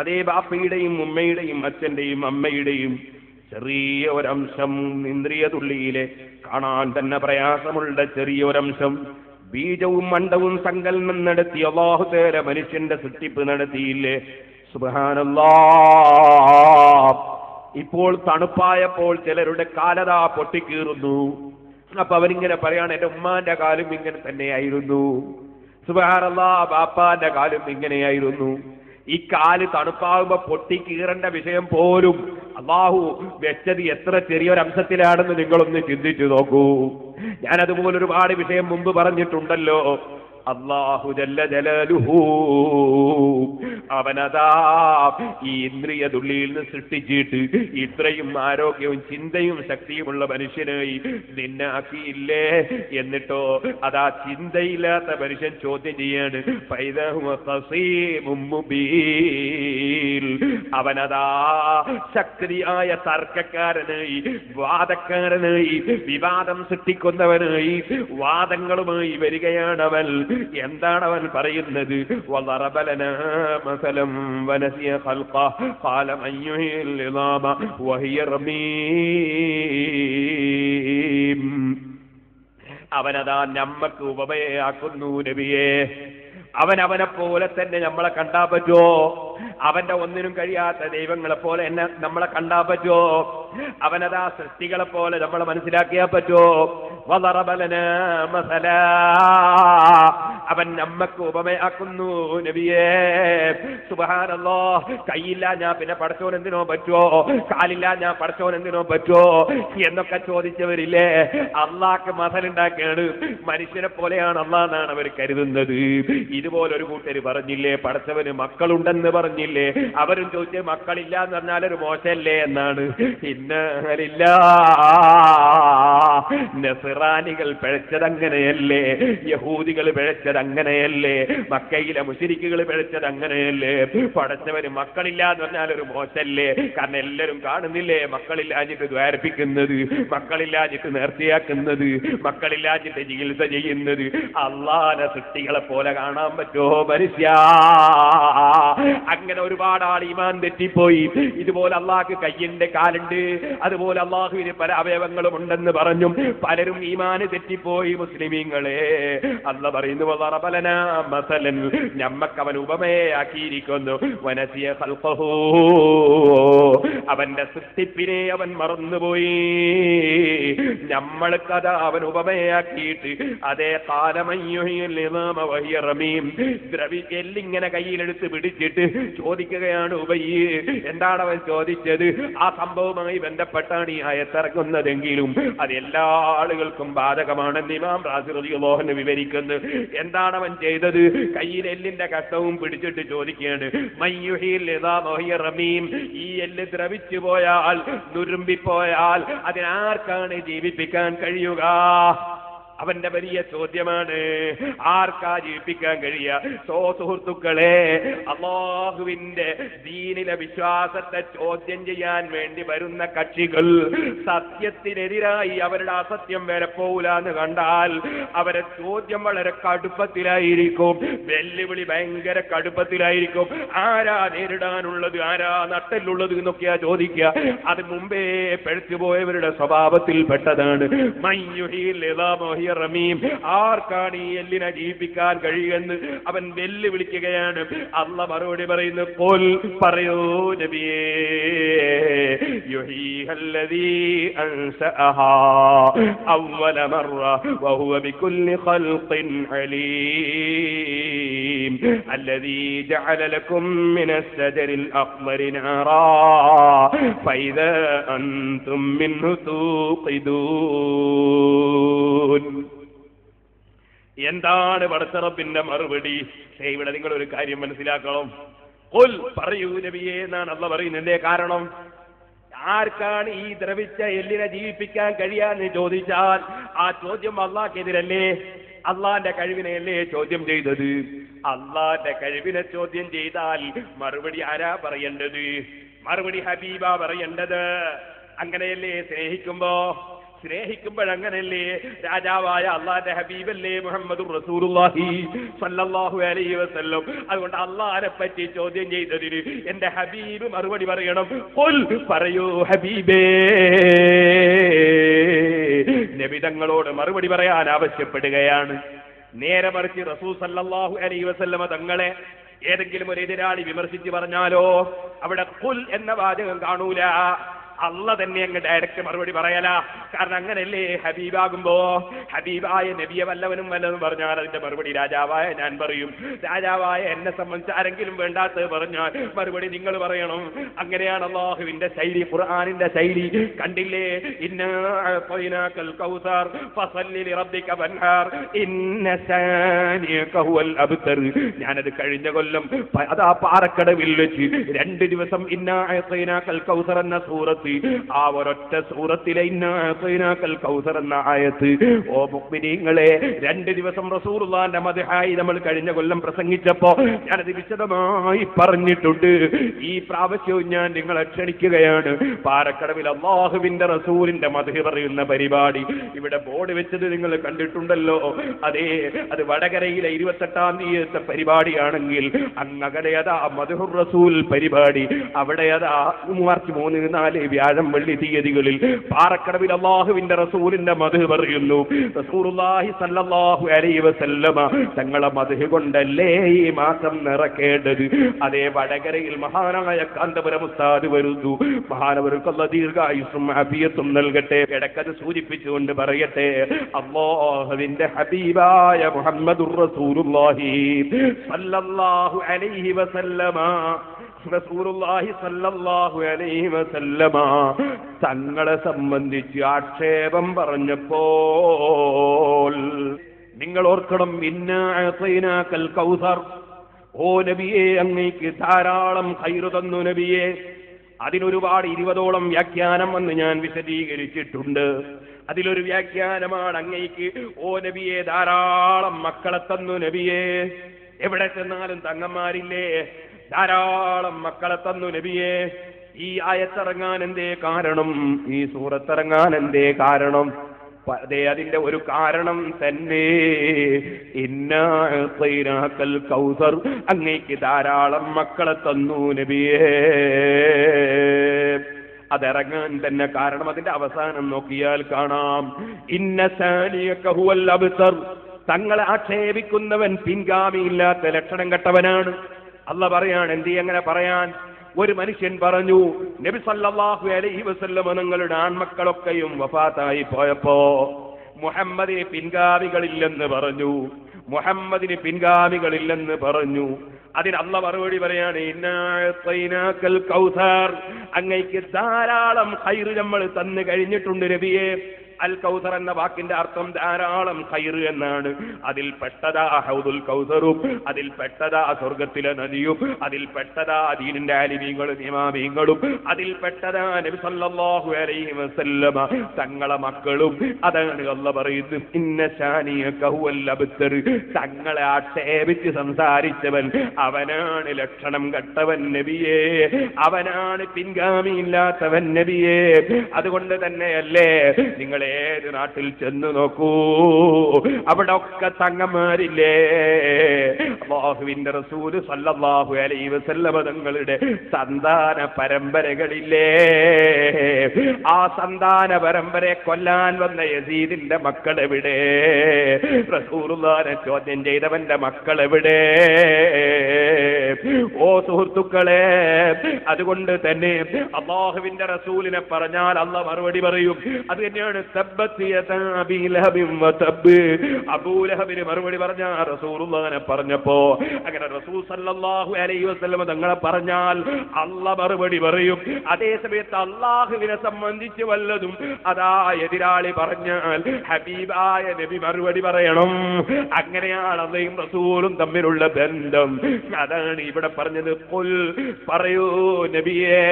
അതേ ബാപ്പയുടെയും ഉമ്മയുടെയും അച്ഛന്റെയും അമ്മയുടെയും ചെറിയ ഒരംശം, ഇന്ദ്രിയതുള്ളിയിലെ കാണാൻ തന്നെ പ്രയാസമുള്ള ചെറിയൊരംശം, ബീജവും മണ്ഡവും സങ്കൽപ്പം നടത്തി അല്ലാഹു തആല മനുഷ്യന്റെ സൃഷ്ടിപ്പ് നടത്തിയില്ലേ. സുബ്ഹാനല്ലാഹ്. ഇപ്പോൾ തണുപ്പായപ്പോൾ ചിലരുടെ കാലതാ പൊട്ടിക്കീറുന്നു. അപ്പൊ അവരിങ്ങനെ പറയാണ്, എന്റെ ഉമ്മാന്റെ കാലും ഇങ്ങനെ തന്നെയായിരുന്നു. സുബ്ഹാനല്ലാഹ്, ബാപ്പാന്റെ കാലും ഇങ്ങനെയായിരുന്നു. ഈ കാല് തണുപ്പാകുമ്പോ പൊട്ടിക്കീറേണ്ട വിഷയം പോലും അല്ലാഹു വെച്ചത് എത്ര ചെറിയൊരംശത്തിലാണെന്ന് നിങ്ങളൊന്ന് ചിന്തിച്ചു നോക്കൂ. ഞാനതുപോലെ ഒരുപാട് വിഷയം മുമ്പ് പറഞ്ഞിട്ടുണ്ടല്ലോ. അല്ലാഹു ജല്ല ജലാലുഹു അവനതാ ഈ ഇന്ദ്രിയതുള്ളിയിൽ നിന്ന് സൃഷ്ടിച്ചിട്ട് ഇത്രയും ആരോഗ്യവും ചിന്തയും ശക്തിയുമുള്ള മനുഷ്യനായി നിന്നെ ആക്കിയില്ലേ. എന്നിട്ടോ അതാ ചിന്തയില്ലാത്ത മനുഷ്യൻ ചോദ്യം ചെയ്യാണ്, അവനതാ ശക്തിയായ തർക്കക്കാരനായി, വാദക്കാരനായി, വിവാദം സൃഷ്ടിക്കുന്നവനായി, വാദങ്ങളുമായി വരികയാണ് അവൻ. എന്താണ് അവൻ പറയുന്നത്? വളറബലനാ മസലം വനസിയ ഖൽഖഹ ഖാല മൻ യുഹ്യിൽ ഇളാമ വഹിയ റമീം. അവനതാ നമ്മക്ക് ഉപമയാക്കുന്നു നബിയെ. അവനെ പോലെ തന്നെ നമ്മളെ കണ്ടാ പറ്റുമോ? അവന്റെ ഒന്നിനും കഴിയാത്ത ദൈവങ്ങളെ പോലെ എന്നെ നമ്മളെ കണ്ടാ പറ്റുമോ? അവനതാ സൃഷ്ടികളെ പോലെ നമ്മളെ മനസ്സിലാക്കിയാ പറ്റുമോ? വളറബലനാ മസലാ, അവൻ നമ്മക്ക് ഉപമയാക്കുന്നു നബിയേ. സുബ്ഹാനല്ലാഹ്. കൈയില്ല ഞാൻ പിന്നെ പടച്ചോൻ എന്തിനോ പറ്റുമോ? കാലില്ല ഞാൻ പടച്ചോൻ എന്തിനോ പറ്റുമോ എന്നൊക്കെ ചോദിച്ചവരില്ലേ. അള്ളാഹ്ക്ക് മസലുണ്ടാക്കുകയാണ്. മനുഷ്യനെ പോലെയാണ് അള്ളാഹ് എന്നാണ് അവർ കരുതുന്നത്. ഇതുപോലൊരു കൂട്ടര് പറഞ്ഞില്ലേ, പടച്ചവന് മക്കളുണ്ടെന്ന് പറഞ്ഞില്ലേ. അവരും ചോദിച്ചേ മക്കളില്ല എന്ന് പറഞ്ഞാൽ ഒരു മോശമല്ലേ എന്നാണ്. ഇന്നലില്ലാ നസ്റാനികൾ പിഴച്ചതങ്ങനെയല്ലേ, യഹൂദികൾ പിഴച്ചതങ്ങനെയല്ലേ, മക്കയിലെ മുശ്രിക്കുകൾ പിഴച്ചതങ്ങനെയല്ലേ? പടച്ചവന് മക്കളില്ല എന്ന് പറഞ്ഞാൽ ഒരു മോശല്ലേ? കാരണം എല്ലാവരും കാണുന്നില്ലേ മക്കളില്ലാഞ്ഞിട്ട് ദ്വാരപ്പിക്കുന്നത്, മക്കളില്ലാഞ്ഞിട്ട് നേർച്ചയാക്കുന്നത്, മക്കളില്ലാഞ്ഞിട്ട് ചികിത്സ ചെയ്യുന്നത്. അള്ളാഹുവിന്റെ സൃഷ്ടികളെ പോലെ കാണാൻ പറ്റുമോ മനുഷ്യ? അങ്ങനെ ഒരുപാട് ആൾ ഈമാൻ തെറ്റിപ്പോയി. ഇതുപോലെ അള്ളാഹ്ക്ക് കയ്യുണ്ട്, കാലുണ്ട്, അതുപോലെ അള്ളാഹുവിന് പല അവയവങ്ങളും ഉണ്ടെന്ന് പറഞ്ഞും പലരും ഈമാന് തെറ്റിപ്പോയി. മുസ്ലിമീങ്ങളെ അല്ലാഹ് പറയുന്നു, ഞമ്മക്ക് അവൻ ഉപമയാക്കിയിരിക്കുന്നു. വനസിയ ഖൽഖഹു, അവന്റെ സൃഷ്ടിപ്പിനെ അവൻ മറന്നുപോയി. നമ്മൾക്കത് അവൻ ഉപമയാക്കിയിട്ട് അതേ എല്ലിങ്ങനെ കയ്യിലെടുത്ത് പിടിച്ചിട്ട് ചോദിക്കുകയാണ് ഉബയ്യ്. എന്താണ് അവൻ ചോദിച്ചത്? ആ സംഭവവുമായി ബന്ധപ്പെട്ടാണ് ഈ ആയത്തിറങ്ങുന്നതെങ്കിലും അത് എല്ലാ ആളുകൾക്കും ബാധകമാണെന്ന് ഇമാം റാസി റളിയല്ലാഹു അൻഹു വിവരിക്കുന്നു. എന്താണ് അവൻ ചെയ്തത്? കയ്യിൽ എല്ലിന്റെ കഷ്ടവും പിടിച്ചിട്ട് ചോദിക്കുകയാണ്, ഈ എല്ല് ദ്രവിച്ചു പോയാൽ, നുരുമ്പിപ്പോയാൽ അതിനാർക്കാണ് ജീവിപ്പിക്കാൻ കഴിയുക? അവന്റെ വലിയ ചോദ്യമാണ്. ആർക്കാ ജീവിപ്പിക്കാൻ കഴിയുക? സുഹൃത്തുക്കളെ, അല്ലാഹുവിന്റെ ദീനിലെ വിശ്വാസത്തെ ചോദ്യം ചെയ്യാൻ വേണ്ടി വരുന്ന കക്ഷികൾ സത്യത്തിനെതിരായി അവരുടെ അസത്യം വരെ പോകൂലെന്ന് കണ്ടാൽ അവരെ ചോദ്യം വളരെ കടുപ്പത്തിലായിരിക്കും, വെല്ലുവിളി ഭയങ്കര കടുപ്പത്തിലായിരിക്കും. ആരാ നേരിടാനുള്ളത്, ആരാ നട്ടലുള്ളത് എന്നൊക്കെയാ ചോദിക്കുക. അത് മുമ്പേ പെഴുത്തുപോയവരുടെ സ്വഭാവത്തിൽ പെട്ടതാണ്. റമീം, ആർക്കാണ് ഈ എല്ലിനെ ജീവിപ്പിക്കാൻ കഴിയുമെന്ന് അവൻ വെല്ലുവിളിക്കുകയാണ്. അല്ലാഹ് മറുപടി പറയുന്നു, ഖുൽ, പറയൂ നബിയേ, യുഹീഹല്ലദീ അൻശഅഹാ അവ്വല മർറ വഹുവ ബികുല്ലി ഖൽഖിൻ അലീം അല്ലദീ ജഅല ലക്കും മിനശ് ശജരിൽ അഖ്മരി നാറാ ഫൈദാ അൻതും മിൻഹു തൂഖിദൂൻ. എന്താണ് പടച്ചറപ്പിന്റെ മറുപടി? ഇവിടെ നിങ്ങൾ ഒരു കാര്യം മനസ്സിലാക്കണം. ഖുൽ, പറയൂ നബിയേ എന്നാണ് അല്ലാഹ് പറയുന്നതിന്റെ കാരണം. ആർക്കാണ് ഈ ദ്രവിച്ച എല്ലിനെ ജീവിപ്പിക്കാൻ കഴിയാന്ന് ചോദിച്ചാൽ ആ ചോദ്യം അള്ളാഹ്ക്കെതിരല്ലേ? അള്ളാന്റെ കഴിവിനെയല്ലേ ചോദ്യം ചെയ്തത്? അള്ളാന്റെ കഴിവിനെ ചോദ്യം ചെയ്താൽ മറുപടി ആരാ പറയേണ്ടത്? മറുപടി ഹബീബാ പറയേണ്ടത്. അങ്ങനെയല്ലേ സ്നേഹിക്കുമ്പോഴങ്ങനല്ലേ? രാജാവായ അള്ളാന്റെ ഹബീബല്ലേ മുഹമ്മദുർ റസൂലുള്ളാഹി സ്വല്ലല്ലാഹു അലൈഹി വസല്ലം. അതുകൊണ്ട് അള്ളാഹിനെ പറ്റി ചോദ്യം ചെയ്തതിന് എന്റെ ഹബീബ് മറുപടി പറയണം. ഖുൽ, പറയൂ ഹബീബേ. നബി തങ്ങളോട് മറുപടി പറയാൻ ആവശ്യപ്പെടുകയാണ്. നേരെ മറിച്ച് റസൂൽ സല്ലല്ലാഹു അലൈഹി വസല്ലമ തങ്ങളെ ഏതെങ്കിലും ഒരു എതിരാളി വിമർശിച്ച് പറഞ്ഞാലോ അവിടെ ഖുൽ എന്ന വാചകം കാണൂല. അള്ള തന്നെ അങ്ങ് ഡയറക്റ്റ് മറുപടി പറയല. കാരണം അങ്ങനല്ലേ ഹബീബാകുമ്പോ. ഹബീബായ നബിയെ വല്ലവനും പറഞ്ഞാൽ അതിന്റെ മറുപടി രാജാവായ ഞാൻ പറയും. രാജാവായ എന്നെ സംബന്ധിച്ച് ആരെങ്കിലും വേണ്ടാത്തത് പറഞ്ഞാൽ മറുപടി നിങ്ങൾ പറയണം. അങ്ങനെയാണ് അല്ലാഹുവിന്റെ ശൈലി, ഖുർആനിന്റെ ശൈലി. കണ്ടില്ലേ? ഇന്നാ അഅ്തൈനാകൽ കൗസർ ഫസല്ലി ലിറബ്ബിക വൻഹാർ ഇന്ന ശാനിഅക ഹുവൽ അബ്തർ. ഞാനത് കഴിഞ്ഞ കൊല്ലം അതാ പാറക്കടവിൽ വെച്ച് 2 ദിവസം ഇന്നാ അഅ്തൈനാകൽ കൗസർ എന്ന സൂറത്ത്, ആ ഒരൊറ്റ സൂറത്തിലെ ഇന്നാ അഅ്തൈനാകൽ കൗസർ എന്ന ആയത്ത്, ഓ മുഅ്മിനീങ്ങളെ, 2 ദിവസം റസൂലുള്ളാഹിന്റെ മദ്ഹായി നമ്മൾ കഴിഞ്ഞ കൊല്ലം പ്രസംഗിച്ചപ്പോ ഞാനത് വിശദമായി പറഞ്ഞിട്ടുണ്ട്. ഈ പ്രാവശ്യവും ഞാൻ നിങ്ങളെ ക്ഷണിക്കുകയാണ്. പാറക്കടവിൽ അല്ലാഹുവിന്റെ റസൂലിന്റെ മദ്ഹ് പറയുന്ന പരിപാടി ഇവിടെ ബോർഡ് വെച്ചത് നിങ്ങൾ കണ്ടിട്ടുണ്ടല്ലോ. അതേ, അത് വടകരയിലെ 28-ാം തീയതിത്തെ പരിപാടിയാണെങ്കിൽ അങ്ങകലെ അതാ മദ്ഹുർ റസൂൽ പരിപാടി, അവിടെ അതാ മാർച്ച് 3, 4 വ്യാഴം വെള്ളി തീയതികളിൽ പാറക്കടവിൽ അല്ലാഹുവിന്റെ റസൂലിന്റെ മദ്ഹ് പറയുന്നു. റസൂലുള്ളാഹി സ്വല്ലല്ലാഹു അലൈഹി വസല്ലമ തങ്ങളെ മദ്ഹ് കൊണ്ടല്ലേ ഈ മാസം നിറക്കേണ്ടത്. അതേ വടകരയിൽ മഹാനായ കാന്തപുരം ഉസ്താദ് വരുന്നു. മഹാനവർക്ക് അല്ലാഹു ദീർഘായുസ്സും ആഫിയത്തും നൽകട്ടെ. ഇടക്കത് സൂചിപ്പിച്ചുകൊണ്ട് പറയട്ടെ, അല്ലാഹുവിന്റെ ഹബീബായ മുഹമ്മദുർ റസൂലുള്ളാഹി സ്വല്ലല്ലാഹു അലൈഹി വസല്ലമ റസൂലുള്ളാഹി സ്വല്ലല്ലാഹു അലൈഹി വസല്ലമ തങ്ങളെ സംബന്ധിച്ച് ആക്ഷേപം പറഞ്ഞപ്പോൾ നിങ്ങൾ ഓർക്കണം, ഇന്നാ അഅ്തൈനാകൽ കൗസർ, ഓ നബിയെ അങ്ങേക്ക് ധാരാളം ഖൈറ് തന്നു നബിയെ. അതിനൊരുപാട് 20ഓളം വ്യാഖ്യാനം വന്ന് ഞാൻ വിശദീകരിച്ചിട്ടുണ്ട്. അതിലൊരു വ്യാഖ്യാനമാണ് അങ്ങേക്ക് ഓ നബിയെ ധാരാളം മക്കളെ തന്നു നബിയെ. എവിടെ ചെന്നാലും തങ്ങന്മാരില്ലേ, ധാരാളം മക്കളെ തന്നു നബിയെ. ഈ ആയത്തിറങ്ങാൻ എന്തേ കാരണം, ഈ സൂറത്തിറങ്ങാൻ എന്തേ കാരണം? അതെ, അതിന്റെ ഒരു കാരണം തന്നെ ഇന്നാ അഅ്തൈനാകൽ കൗസർ, അങ്ങേക്ക് ധാരാളം മക്കളെ തന്നു നബിയേ. അതിറങ്ങാൻ തന്നെ കാരണം അതിന്റെ അവസാനം നോക്കിയാൽ കാണാം. ഇന്ന സാനിയക ഹുവൽ അബ്തർ, തങ്ങളെ ആക്ഷേപിക്കുന്നവൻ പിൻഗാമിയില്ലാത്ത ലക്ഷണം കെട്ടവനാണ്. അല്ലാഹ് പറയാണ്. എന്തീ അങ്ങനെ പറയാൻ? ഒരു മനുഷ്യൻ പറഞ്ഞു, നബി സല്ലല്ലാഹു അലൈഹി വസല്ലം തങ്ങളുടെ ആൺമക്കളൊക്കെയും വഫാത്തായി പോയപ്പോ മുഹമ്മദിന് പിൻഗാമികളില്ലെന്ന് പറഞ്ഞു, മുഹമ്മദിന് പിൻഗാമികളില്ലെന്ന് പറഞ്ഞു. അതിന് അല്ലാഹ് മറുപടി പറയാണ്, ഇന്നാ അഅ്തൈനാകൽ കൗസർ, അങ്ങേക്ക് ധാരാളം ഖൈർ നമ്മൾ തന്നു കഴിഞ്ഞിട്ടുണ്ട് നബിയെ. അൽ കൗസർ എന്ന വാക്കിന്റെ അർത്ഥം ധാരാളം ഖൈർ എന്നാണ്. അതിൽ പെട്ടതാ ഹൗദുൽ കൗസറും, അതിൽ പെട്ടതാ സ്വർഗത്തിലെ നദിയും, അതിൽ പെട്ടതാ ദീനിന്റെ ആലിമീങ്ങളും ഇമാമീങ്ങളും, അതിൽ പെട്ടതാ നബി സല്ലല്ലാഹു അലൈഹി വസല്ലമ തങ്ങളെ മക്കളും. അതാണ് അല്ലാഹ് പറയുന്നത്, ഇന്ന ശാനിയക ഹുവൽ അബ്തർ, തങ്ങളെ ആക്ഷേപിച്ച് സംസാരിച്ചവൻ അവനാണ് ലക്ഷണം കെട്ടവൻ നബിയേ, അവനാണ് പിൻഗാമിയില്ലാത്തവൻ നബിയേ. അതുകൊണ്ട് തന്നെയല്ലേ നിങ്ങൾ ഏത് നാട്ടിൽ ചെന്ന് നോക്കൂ, അവിടെ ഒക്കെ തങ്ങന്മാരില്ലേ. അല്ലാഹുവിന്റെ റസൂല് സല്ലല്ലാഹു അലൈഹി വസല്ലം തങ്ങളുടെ സന്താന പരമ്പരകളില്ലേ. ആ സന്താന പരമ്പരയെ കൊല്ലാൻ വന്ന യസീദിന്റെ മക്കളെവിടെ? റസൂലുള്ളാഹിനെ ചോദ്യം ചെയ്തവന്റെ മക്കളെവിടെ? ഓ സുഹൃത്തുക്കളെ, അതുകൊണ്ട് തന്നെ അല്ലാഹുവിന്റെ റസൂലിനെ പറഞ്ഞാൽ അല്ലാഹ് മറുപടി പറയും. അത് തന്നെയാണ് അബൂലഹബിന് മറുപടി പറഞ്ഞ റസൂലുള്ളാഹിനെ പറഞ്ഞപ്പോ, അങ്ങനെ റസൂൽ സല്ലല്ലാഹു അലൈഹി വസല്ലം തങ്ങളെ പറഞ്ഞാൽ അല്ലാഹ് മറുപടി പറയും. അതേ സമയത്ത് അല്ലാഹുവിനെ സംബന്ധിച്ച് വല്ലതും അതാ എതിരാളി പറഞ്ഞാൽ ഹബീബായ നബി മറുപടി പറയണം. അങ്ങനെയാണ് അള്ളയും റസൂലും തമ്മിലുള്ള ബന്ധം. അതാണ് ഇവിടെ പറഞ്ഞത്, ഖുൽ, പറയൂ നബിയേ,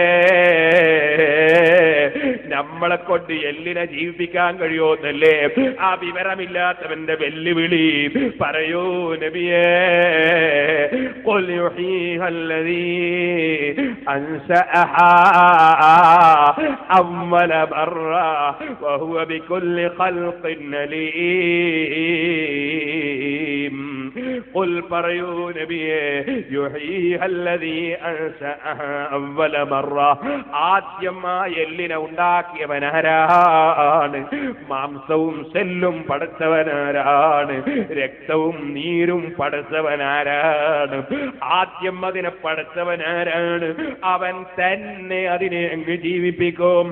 നമ്മളെ കൊണ്ട് എല്ലിനെ ജീവിപ്പിക്കാൻ കഴിയോന്നല്ലേ ആ വിവരമില്ലാത്തവന്റെ വെല്ലുവിളി. പറയൂ നബിയേ, ഖുൽ യുഹീഹല്ലദീ അൻശഅഹാ അവ്വല മറ വഹുവ ബികുല്ലി ഖൽഖിൻ അലീം. ഖുൽ, പറയൂ നബിയേ, യുഹീഹല്ലദീ അൻശഅഹാ അവ്വല മറ, ആദ്യമായി എല്ലിനെ ഉണ്ടാക്കിയവനാരാണ്? മാംസവും സെല്ലും പടച്ചവനാരാണ്? രക്തവും നീരും പടച്ചവനാരാണ്? ആദ്യം അതിനെ പടച്ചവനാരാണ്? അവൻ തന്നെ അതിനെ അങ്ങ് ജീവിപ്പിക്കും.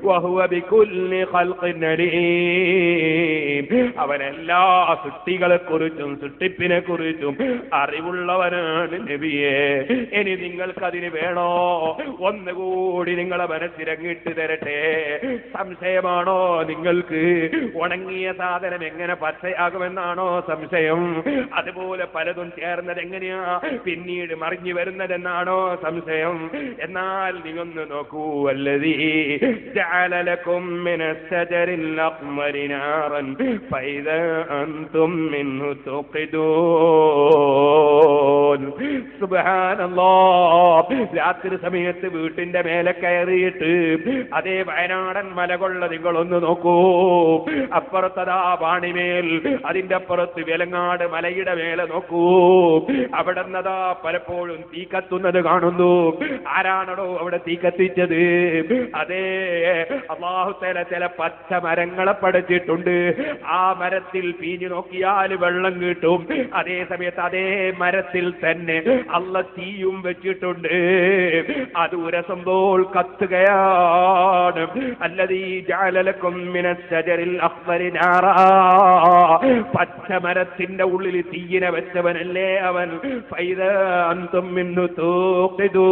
വഹുവ ബികുല്ലി ഖൽഖിൻ അലീം, അവൻ എല്ലാ സൃഷ്ടികളെ കുറിച്ചും സൃഷ്ടിപ്പിനെ കുറിച്ചും അറിവുള്ളവനാണ് നബിയെ. ഇനി നിങ്ങൾക്കതിന് വേണോ? ഒന്നുകൂടി നിങ്ങളെ മനസ്സിലങ്ങിട്ട് തരട്ടെ. സംശയമാണോ നിങ്ങൾക്ക്? ഉണങ്ങിയ സാധനം എങ്ങനെ പച്ചയാകുമെന്നാണോ സംശയം? അതുപോലെ പലതും ചേർന്നത് എങ്ങനെയാ പിന്നീട് മറിഞ്ഞു വരുന്നതെന്നാണോ സംശയം? എന്നാൽ നീയൊന്ന് നോക്കൂ, വല്ലദീ ജഅല ലക്കും മിനശ്ശജരിൽ അഖ്മരി നാറൻ ഫൈദാ അൻതും മിൻഹു തുഖിദൂൻ. സുബ്ഹാനല്ലാഹ്, രാത്രി സമയത്ത് വീട്ടിന്റെ മേലെ കയറിയിട്ട് അതേ വയനാടൻ മലകൊള്ള നിങ്ങളൊന്ന് നോക്കൂ. അപ്പുറത്തതാ വാണിമേൽ, അതിന്റെ അപ്പുറത്ത് വെലങ്ങാട് മലയുടെ മേലെ നോക്കൂ. അവിടെ നിന്നതാ പലപ്പോഴും തീ കത്തുന്നത് കാണുന്നു. ആരാണോ അവിടെ തീ കത്തിച്ചത്? അതേ അല്ലാഹു തആല ചില പച്ച മരങ്ങളെ പടച്ചിട്ടുണ്ട്. ആ മരത്തിൽ പീഞ്ഞു നോക്കിയാൽ വെള്ളം കിട്ടും. അതേ സമയത്ത് അതേ മരത്തിൽ തന്നെ അല്ലാഹ് തീയും വെച്ചിട്ടുണ്ട്. അത് ഉരസുമ്പോൾ കത്തുകയാണ്. അല്ലദീ ജഅല ലക്കും മിനശ്ശജരിൽ അഖ്മരി നാറാ, പച്ചമരത്തിന്റെ ഉള്ളിൽ തീയിനെ വെച്ചവനല്ലേ അവൻ. ഫൈദാ അൻതും മിൻഹു തൂഖിദൂൻ,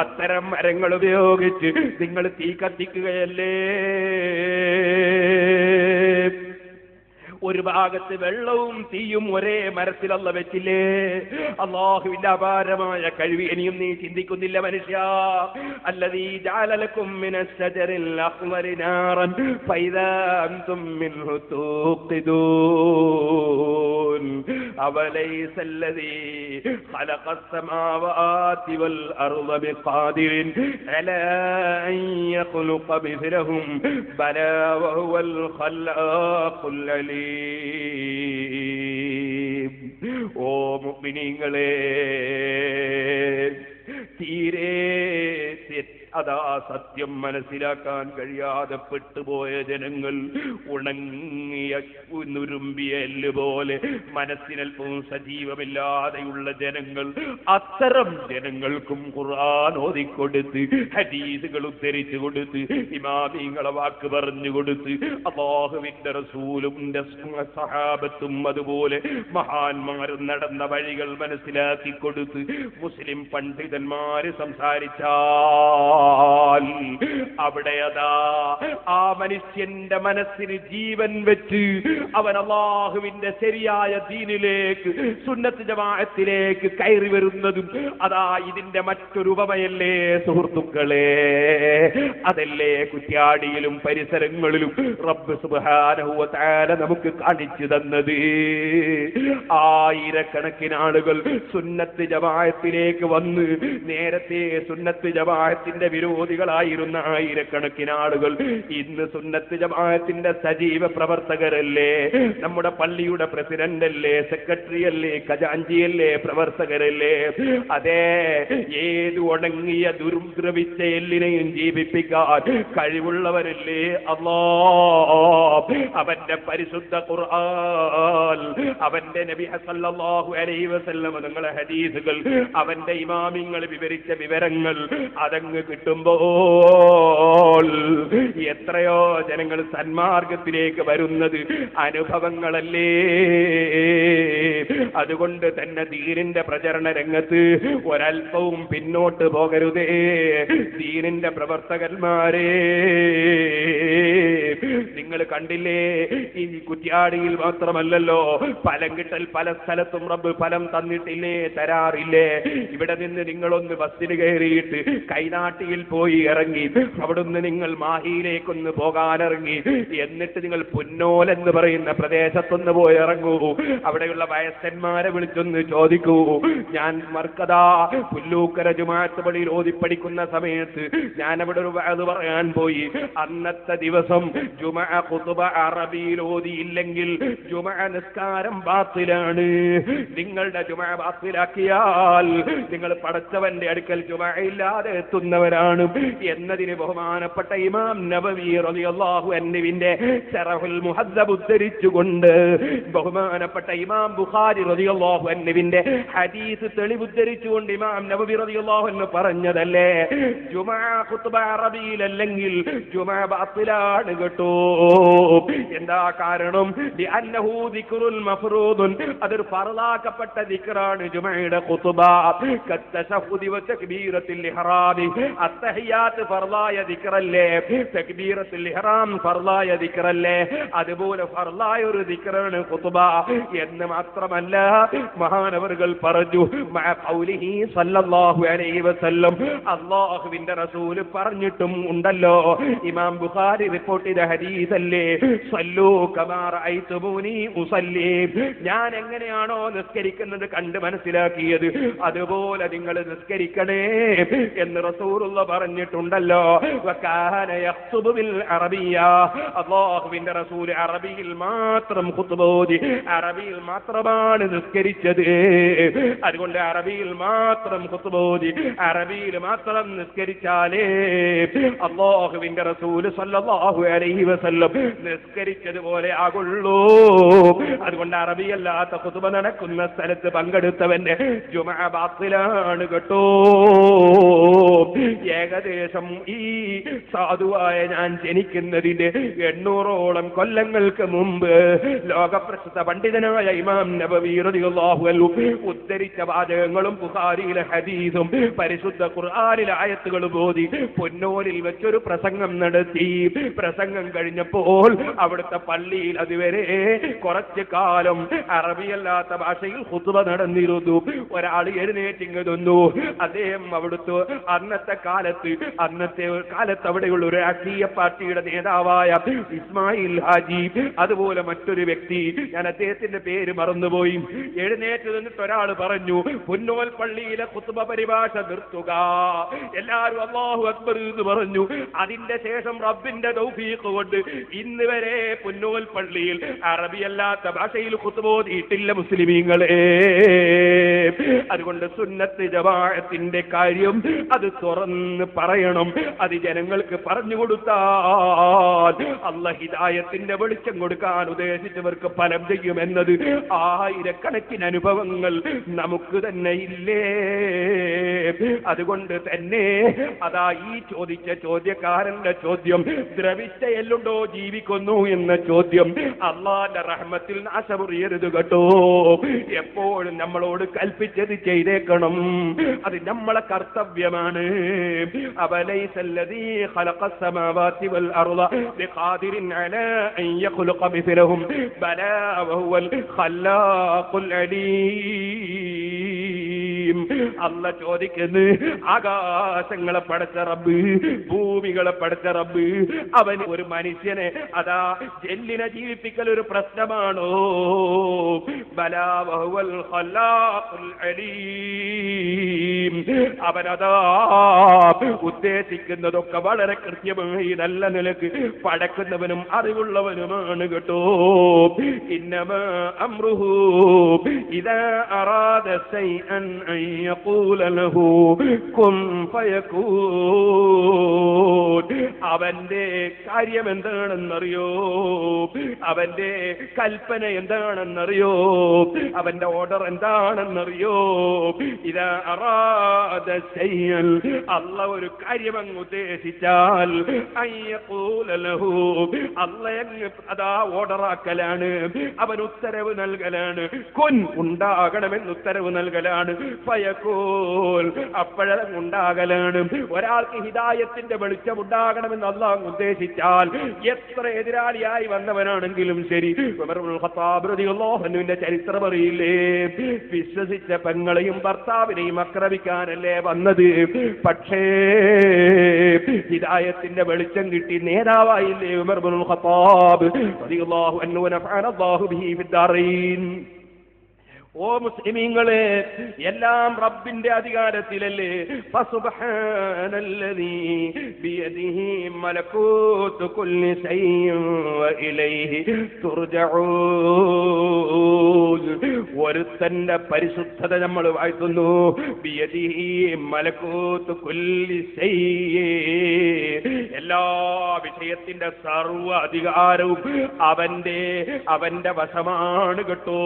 അത്തരം മരങ്ങൾ ഉപയോഗിച്ച് നിങ്ങൾ തീ കത്തിക്കുകയല്ലേ. ഒരു ഭാഗത്ത് വെള്ളവും തീയും ഒരേ മരത്തിൽ അല്ലാഹു വെച്ചില്ലേ? അല്ലാഹുവിന്റെ അപാരമായ കഴിവ് ഇനിയും നീ ചിന്തിക്കുന്നില്ല മനുഷ്യ? അല്ലദീ ജഅല ലക്കും മിനശ് ശജറിൽ അഖ്മരി നാറൻ ഫൈദാ അൻതും മിൻഹു തൂഖിദൂൻ അവലൈസ അല്ലദീ ഖലഖസ് സമാവാതി വൽ അർള ബിഖാദിരിൻ അലാ അൻ യഖ്ലുഖ മിസ്ലഹും ബലാ വഹുവൽ ഖല്ലാഖുൽ അലീം. ഓ മുഅ്മിനീങ്ങളെ, തീരെ അതാ സത്യം മനസ്സിലാക്കാൻ കഴിയാതെ പെട്ടുപോയ ജനങ്ങൾ, ഉണങ്ങിയ നുരുമ്പിയ എല്ലുപോലെ മനസ്സിനൽപ്പവും സജീവമില്ലാതെയുള്ള ജനങ്ങൾ, അത്തരം ജനങ്ങൾക്കും ഖുർആൻ ഓതിക്കൊടുത്ത് ഹദീസുകൾ ഉദ്ധരിച്ചു കൊടുത്ത് ഇമാമിങ്ങളെ വാക്ക് പറഞ്ഞു കൊടുത്ത് അല്ലാഹുവിന്റെ റസൂലും സഹാബത്തും അതുപോലെ മഹാന്മാരും നടന്ന വഴികൾ മനസ്സിലാക്കി കൊടുത്ത് മുസ്ലിം പണ്ഡിതന്മാര് സംസാരിച്ചാൽ അവിടെ അതാ ആ മനുഷ്യന്റെ മനസ്സിന് ജീവൻ വെച്ച് അവൻ അല്ലാഹുവിന്റെ ശരിയായ ദീനിലേക്ക്, സുന്നത്ത് ജമാഅത്തിലേക്ക് കയറി വരുന്നതും അതാ ഇതിന്റെ മറ്റൊരു ഉപമയല്ലേ സുഹൃത്തുക്കളെ? അതല്ലേ കുറ്റ്യാടിയിലും പരിസരങ്ങളിലും റബ്ബ് സുബ്ഹാനഹു വ തആല നമുക്ക് കാണിച്ചു തന്നത്. ആയിരക്കണക്കിന് ആളുകൾ സുന്നത്ത് ജമാഅത്തിലേക്ക് വന്ന്, നേരത്തെ സുന്നത്ത് ജമാഅത്തിന്റെ വിരോധികളായിരുന്ന ആയിരക്കണക്കിന് ആളുകൾ ഇന്ന് സുന്നത്ത് ജമാഅത്തിന്റെ സജീവ പ്രവർത്തകരല്ലേ? നമ്മുടെ പള്ളിയുടെ പ്രസിഡന്റ് അല്ലേ, സെക്രട്ടറി അല്ലേ, ഖജാൻജിയല്ലേ, പ്രവർത്തകരല്ലേ? അതെ, ഏത് ഉണങ്ങിയ ദുർദ്രവിച്ച എല്ലിനെയും ജീവിപ്പിക്കാൻ കഴിവുള്ളവരല്ലേ അല്ലാഹ്. അവന്റെ പരിശുദ്ധ ഖുർആൻ, അവന്റെ നബി സല്ലല്ലാഹു അലൈഹി വസല്ലം തങ്ങളുടെ ഹദീസുകൾ, അവന്റെ ഇമാമിങ്ങൾ വിവരിച്ച വിവരങ്ങൾ അതങ്ങ് കിട്ടുമ്പോൾ എത്രയോ ജനങ്ങൾ സന്മാർഗത്തിലേക്ക് വരുന്നത് അനുഭവങ്ങളല്ലേ? അതുകൊണ്ട് തന്നെ ദീനിന്റെ പ്രചരണ രംഗത്ത് ഒരൽപ്പവും പിന്നോട്ട് പോകരുതേ ദീനിന്റെ പ്രവർത്തകന്മാരെ. നിങ്ങൾ കണ്ടില്ലേ, ഈ കുറ്റ്യാടിയിൽ മാത്രമല്ലല്ലോ ഫലം കിട്ടൽ, പല സ്ഥലത്തും റബ്ബ് ഫലം തന്നിട്ടില്ലേ, തരാറില്ലേ? ഇവിടെ നിന്ന് നിങ്ങളൊന്ന് ബസ്സിന് കയറിയിട്ട് കൈനാട്ടിയിൽ പോയി ഇറങ്ങി, അവിടുന്ന് നിങ്ങൾ മാഹിയിലേക്കൊന്ന് പോകാനിറങ്ങി, എന്നിട്ട് നിങ്ങൾ പുന്നോൽ എന്ന് പറയുന്ന പ്രദേശത്തൊന്ന് പോയി ഇറങ്ങൂ. അവിടെയുള്ള വയസ്സന്മാരെ വിളിച്ചൊന്ന് ചോദിക്കൂ. ഞാൻ മർക്കദാ പുല്ലൂക്കര ജുമാഅത്ത് പള്ളിയിൽ ഓതിപ്പടിക്കുന്ന സമയത്ത് ഞാൻ അവിടെ ഒരു വഅദ് പറയാൻ പോയി. അന്നത്തെ ദിവസം ജുമുഅ ഖുതുബ അറബിയിൽ ഓതിയില്ലെങ്കിൽ ജുമുഅ നിസ്കാരം ബാത്തിലാണ്. നിങ്ങളുടെ ജുമുഅ ബാത്തിലാക്കിയാൽ നിങ്ങൾ പടച്ചവന്റെ അടുക്കൽ ജുമുഅ ഇല്ലാതെ എത്തുന്നവരാണ് എന്നതിന് ബഹുമാനപ്പെട്ട ഇമാം നബവി റളിയല്ലാഹു അൻഹുവിന്റെ ശറഹുൽ മുഹദ്ദബ് ഉദ്ധരിച്ചുകൊണ്ട് ബഹുമാനപ്പെട്ട ഇമാം ബുഖാരി റളിയല്ലാഹു അൻഹുവിന്റെ ഹദീസ് തെളിവുദ്ധരിച്ചുകൊണ്ട് ഇമാം നബവി റളിയല്ലാഹു അൻഹു പറഞ്ഞതല്ലേ, ജുമുഅ ഖുതുബ അറബിയിൽ അല്ലെങ്കിൽ ജുമുഅ ബാത്തിലാണ് കേട്ടോ. എന്താ കാരണം? ലിഅന്നഹു ദിക്റുൽ മഫ്റൂദുൻ, അതൊരു ഫർളാക്കപ്പെട്ട ദിക്റാണ് ജുമുഅയുടെ ഖുതുബ. കത്തശഹുദി വ തക്ബീറത്തുൽ ഇഹ്റാം, അത്തഹിയാത്ത് ഫർളായ ദിക്റല്ലേ, തക്ബീറത്തുൽ ഇഹ്റാം ഫർളായ ദിക്റല്ലേ, അതുപോലെ ഫർളായ ഒരു ദിക്റാണ് ഖുതുബ എന്ന് മാത്രമല്ല മഹാനവറുകൾ പറഞ്ഞു, മഅ ഖൗലിഹി സല്ലല്ലാഹു അലൈഹി വസല്ലം, അല്ലാഹുവിന്റെ റസൂൽ പറഞ്ഞിട്ടും ഉണ്ടല്ലോ. ഇമാം ബുഖാരി റിപ്പോർട്ട് ചെയ്ത ഹദീസല്ലേ, സല്ലൂ കമാ റഅയ്തുമൂനി ഉസല്ലി, ഞാൻ എങ്ങനെയാണോ നിസ്കരിക്കുന്നത് കണ്ട് മനസ്സിലാക്കിയത് അതുപോലെ നിങ്ങൾ നിസ്കരിക്കണേ എന്ന് റസൂലുള്ളാഹി പറഞ്ഞിട്ടുണ്ടല്ലോ. വകാന യഖ്തുബു ബിൽ അറബിയ്യ, അല്ലാഹുവിന്റെ റസൂൽ അറബിയിൽ മാത്രം ഖുതുബ ഓതി, അറബിയിൽ മാത്രമാണ് നിസ്കരിച്ചത്. അതുകൊണ്ട് അറബിയിൽ മാത്രം ഖുതുബ ഓതി, അറബിയിൽ മാത്രം നിസ്കരിച്ചാലേ അല്ലാഹുവിന്റെ റസൂൽ സല്ലല്ലാഹു അലൈഹി വസല്ലം നിസ്കരിച്ചതുപോലെ ആകുള്ളൂ. അതുകൊണ്ട് അറബിയല്ലാത്ത ഖുതുബ നടക്കുന്ന സ്ഥലത്ത് പങ്കെടുത്തവന്റെ ജുമുഅ ബാത്തിലാണ് കേട്ടോ. ഏകദേശം ഈ സാധുവായ ഞാൻ ജനിക്കുന്നതിന്റെ 800ഓളം കൊല്ലങ്ങൾക്ക് മുമ്പ് ലോകപ്രസിദ്ധ പണ്ഡിതനായ ഇമാം നബവി റളിയല്ലാഹു അൻഹു ഉദ്ധരിച്ച വാചകങ്ങളും ബുഖാരിയിലെ ഹദീസും പരിശുദ്ധ ഖുർആനിലെ ആയത്തുകളും ഓതി പൊന്നോലിൽ വെച്ചൊരു പ്രസംഗം നടത്തി. പ്രസംഗം കഴിഞ്ഞപ്പോ അപ്പോൾ അവിടുത്തെ പള്ളിയിൽ അതുവരെ കുറച്ചു കാലം അറബിയല്ലാത്ത ഭാഷയിൽ ഖുത്ബ നടന്നിരുന്നു. ഒരാൾ എഴുന്നേറ്റിങ്ങ് തന്നു. അദ്ദേഹം അവിടുത്തെ അന്നത്തെ കാലത്ത് അവിടെയുള്ള ഒരു രാഷ്ട്രീയ പാർട്ടിയുടെ നേതാവായ ഇസ്മായിൽ ഹാജി, അതുപോലെ മറ്റൊരു വ്യക്തി, ഞാൻ അദ്ദേഹത്തിന്റെ പേര് മറന്നുപോയി, എഴുന്നേറ്റ് നിന്നിട്ട് ഒരാൾ പറഞ്ഞു, പുന്നോൽ പള്ളിയിലെ ഖുത്ബ പരിഭാഷ നിർത്തുക. എല്ലാവരും അല്ലാഹു അക്ബർ എന്ന് പറഞ്ഞു. അതിന്റെ ശേഷം റബ്ബിന്റെ തൗഫീഖ് കൊണ്ട് ഇന്ന് വരെ പുന്നോൽ പള്ളിയിൽ അറബിയല്ലാത്ത ഭാഷയിൽ ഖുത്ബ ഓതിയിട്ടില്ല മുസ്ലിമീങ്ങളെ. അതുകൊണ്ട് സുന്നത്ത് ജമാഅത്തിന്റെ കാര്യം അത് തുറന്ന് പറയണം. അത് ജനങ്ങൾക്ക് പറഞ്ഞു കൊടുത്താൽ അല്ലാഹു ഹിദായത്തിന്റെ വെളിച്ചം കൊടുക്കാൻ ഉദ്ദേശിച്ചവർക്ക് ഫലം ചെയ്യുമെന്നത് ആയിരക്കണക്കിന് അനുഭവങ്ങൾ നമുക്ക് തന്നെ ഇല്ലേ? അതുകൊണ്ട് തന്നെ അതാ ഈ ചോദിച്ച ചോദ്യക്കാരന്റെ ചോദ്യം, ദ്രവിച്ച എല്ലുണ്ടോ ജീവിക്കുന്നു എന്ന ചോദ്യം, അള്ളാന്റെ റഹ്മത്തിൽ നാശമുറിയരുത് കേട്ടോ. എപ്പോഴും നമ്മളോട് കൽപ്പിച്ചത് ചെയ്തേക്കണം. അത് നമ്മളെ കർത്തവ്യമാണ്. അബലൈസല്ലദീ ഖലഖസ് സമാവാതി വൽ അർള ബിഖാദിരിൻ അലാ അൻ യഖ്ലുഖ മിസ്ലഹും ബലാ വഹുവൽ ഖല്ലാഖുൽ അലീം. അല്ലാഹ് ചോദിക്കുന്നു, ആകാശങ്ങളെ പടച്ച റബ്ബ്, ഭൂമികളെ പടച്ച റബ്ബ്, അവന് ഒരു മനുഷ്യനെ അതാ ജെല്ലിനെ ജീവിപ്പിക്കൽ ഒരു പ്രശ്നമാണോ? ബലാ വഹുവൽ ഖല്ലാഖുൽ അലീം. അവനതാ ഉദ്ദേശിക്കുന്നതൊക്കെ വളരെ കൃത്യമായി നല്ല നിലക്ക് പടക്കുന്നവനും അറിവുള്ളവനുമാണ് കേട്ടോ. ഇന്നമാ അംറുഹു ഇദാ അറാദ ശൈഅൻ അൻ യഖൂല ലഹു കുൻ ഫയകൂൻ. അവന്റെ കാര്യം എന്താണെന്നറിയോ? അവന്റെ കൽപ്പന എന്താണെന്നറിയോ? അവന്റെ ഓർഡർ എന്താണെന്നറിയോ? ഇദാ അറാദ ശൈഅൻ, അല്ലാഹു ഒരു കാര്യം അങ്ങ് ഉദ്ദേശിച്ചാൽ അൻ യഖൂല ലഹു, അല്ലാഹു അതാ ഓർഡറാക്കലാണ്, അവൻ ഉത്തരവ് നൽകലാണ്. കുൻ, ഉണ്ടാകണമെന്ന് ഉത്തരവ് നൽകലാണ്. ഫയകൂൻ, അപ്പോഴങ്ങ് ഉണ്ടാകലാണ്. ഒരാൾക്ക് ഹിദായത്തിന്റെ വെളിച്ചം ഉണ്ടാകണമെന്ന് അല്ലാഹു ഉദ്ദേശിച്ചാൽ എത്ര എതിരാളിയായി വന്നവനാണെങ്കിലും ശരി, ഉമർ ഇബ്നുൽ ഖത്താബ് റളിയല്ലാഹു അൻഹുവിന്റെ ചരിത്രം അറിയില്ലേ? വിശ്വസിച്ച പെങ്ങളെയും ഭർത്താവിനെയും ആക്രമിക്കാനല്ലേ വന്നത്. പക്ഷേ ഹിദായത്തിന്റെ വെളിച്ചം കിട്ടി നേതാവായില്ലേ ഉമർ ഇബ്നുൽ ഖത്താബ് റളിയല്ലാഹു അൻഹു. വനഫഅനല്ലാഹു ബിഹി ഫിദ്ദാറൈൻ. ഓ മുസ്ലിമീങ്ങളെ, എല്ലാം റബ്ബിന്റെ അധികാരത്തിലല്ലേ. ഫസുബ്ഹാനല്ലദീ ബിയദിഹി മലകൂതു കുല്ലി ശൈഇൻ വഇലൈഹി തുർജഊൻ. ഒരുത്തന്റെ പരിശുദ്ധത നമ്മൾ വാഴ്ത്തുന്നു. ബിയദിഹി മലകൂതു കുല്ലി ശൈഇൻ, എല്ലാ വിഷയത്തിന്റെ സർവ്വ അധികാരവും അവന്റെ വശമാണ് കേട്ടോ.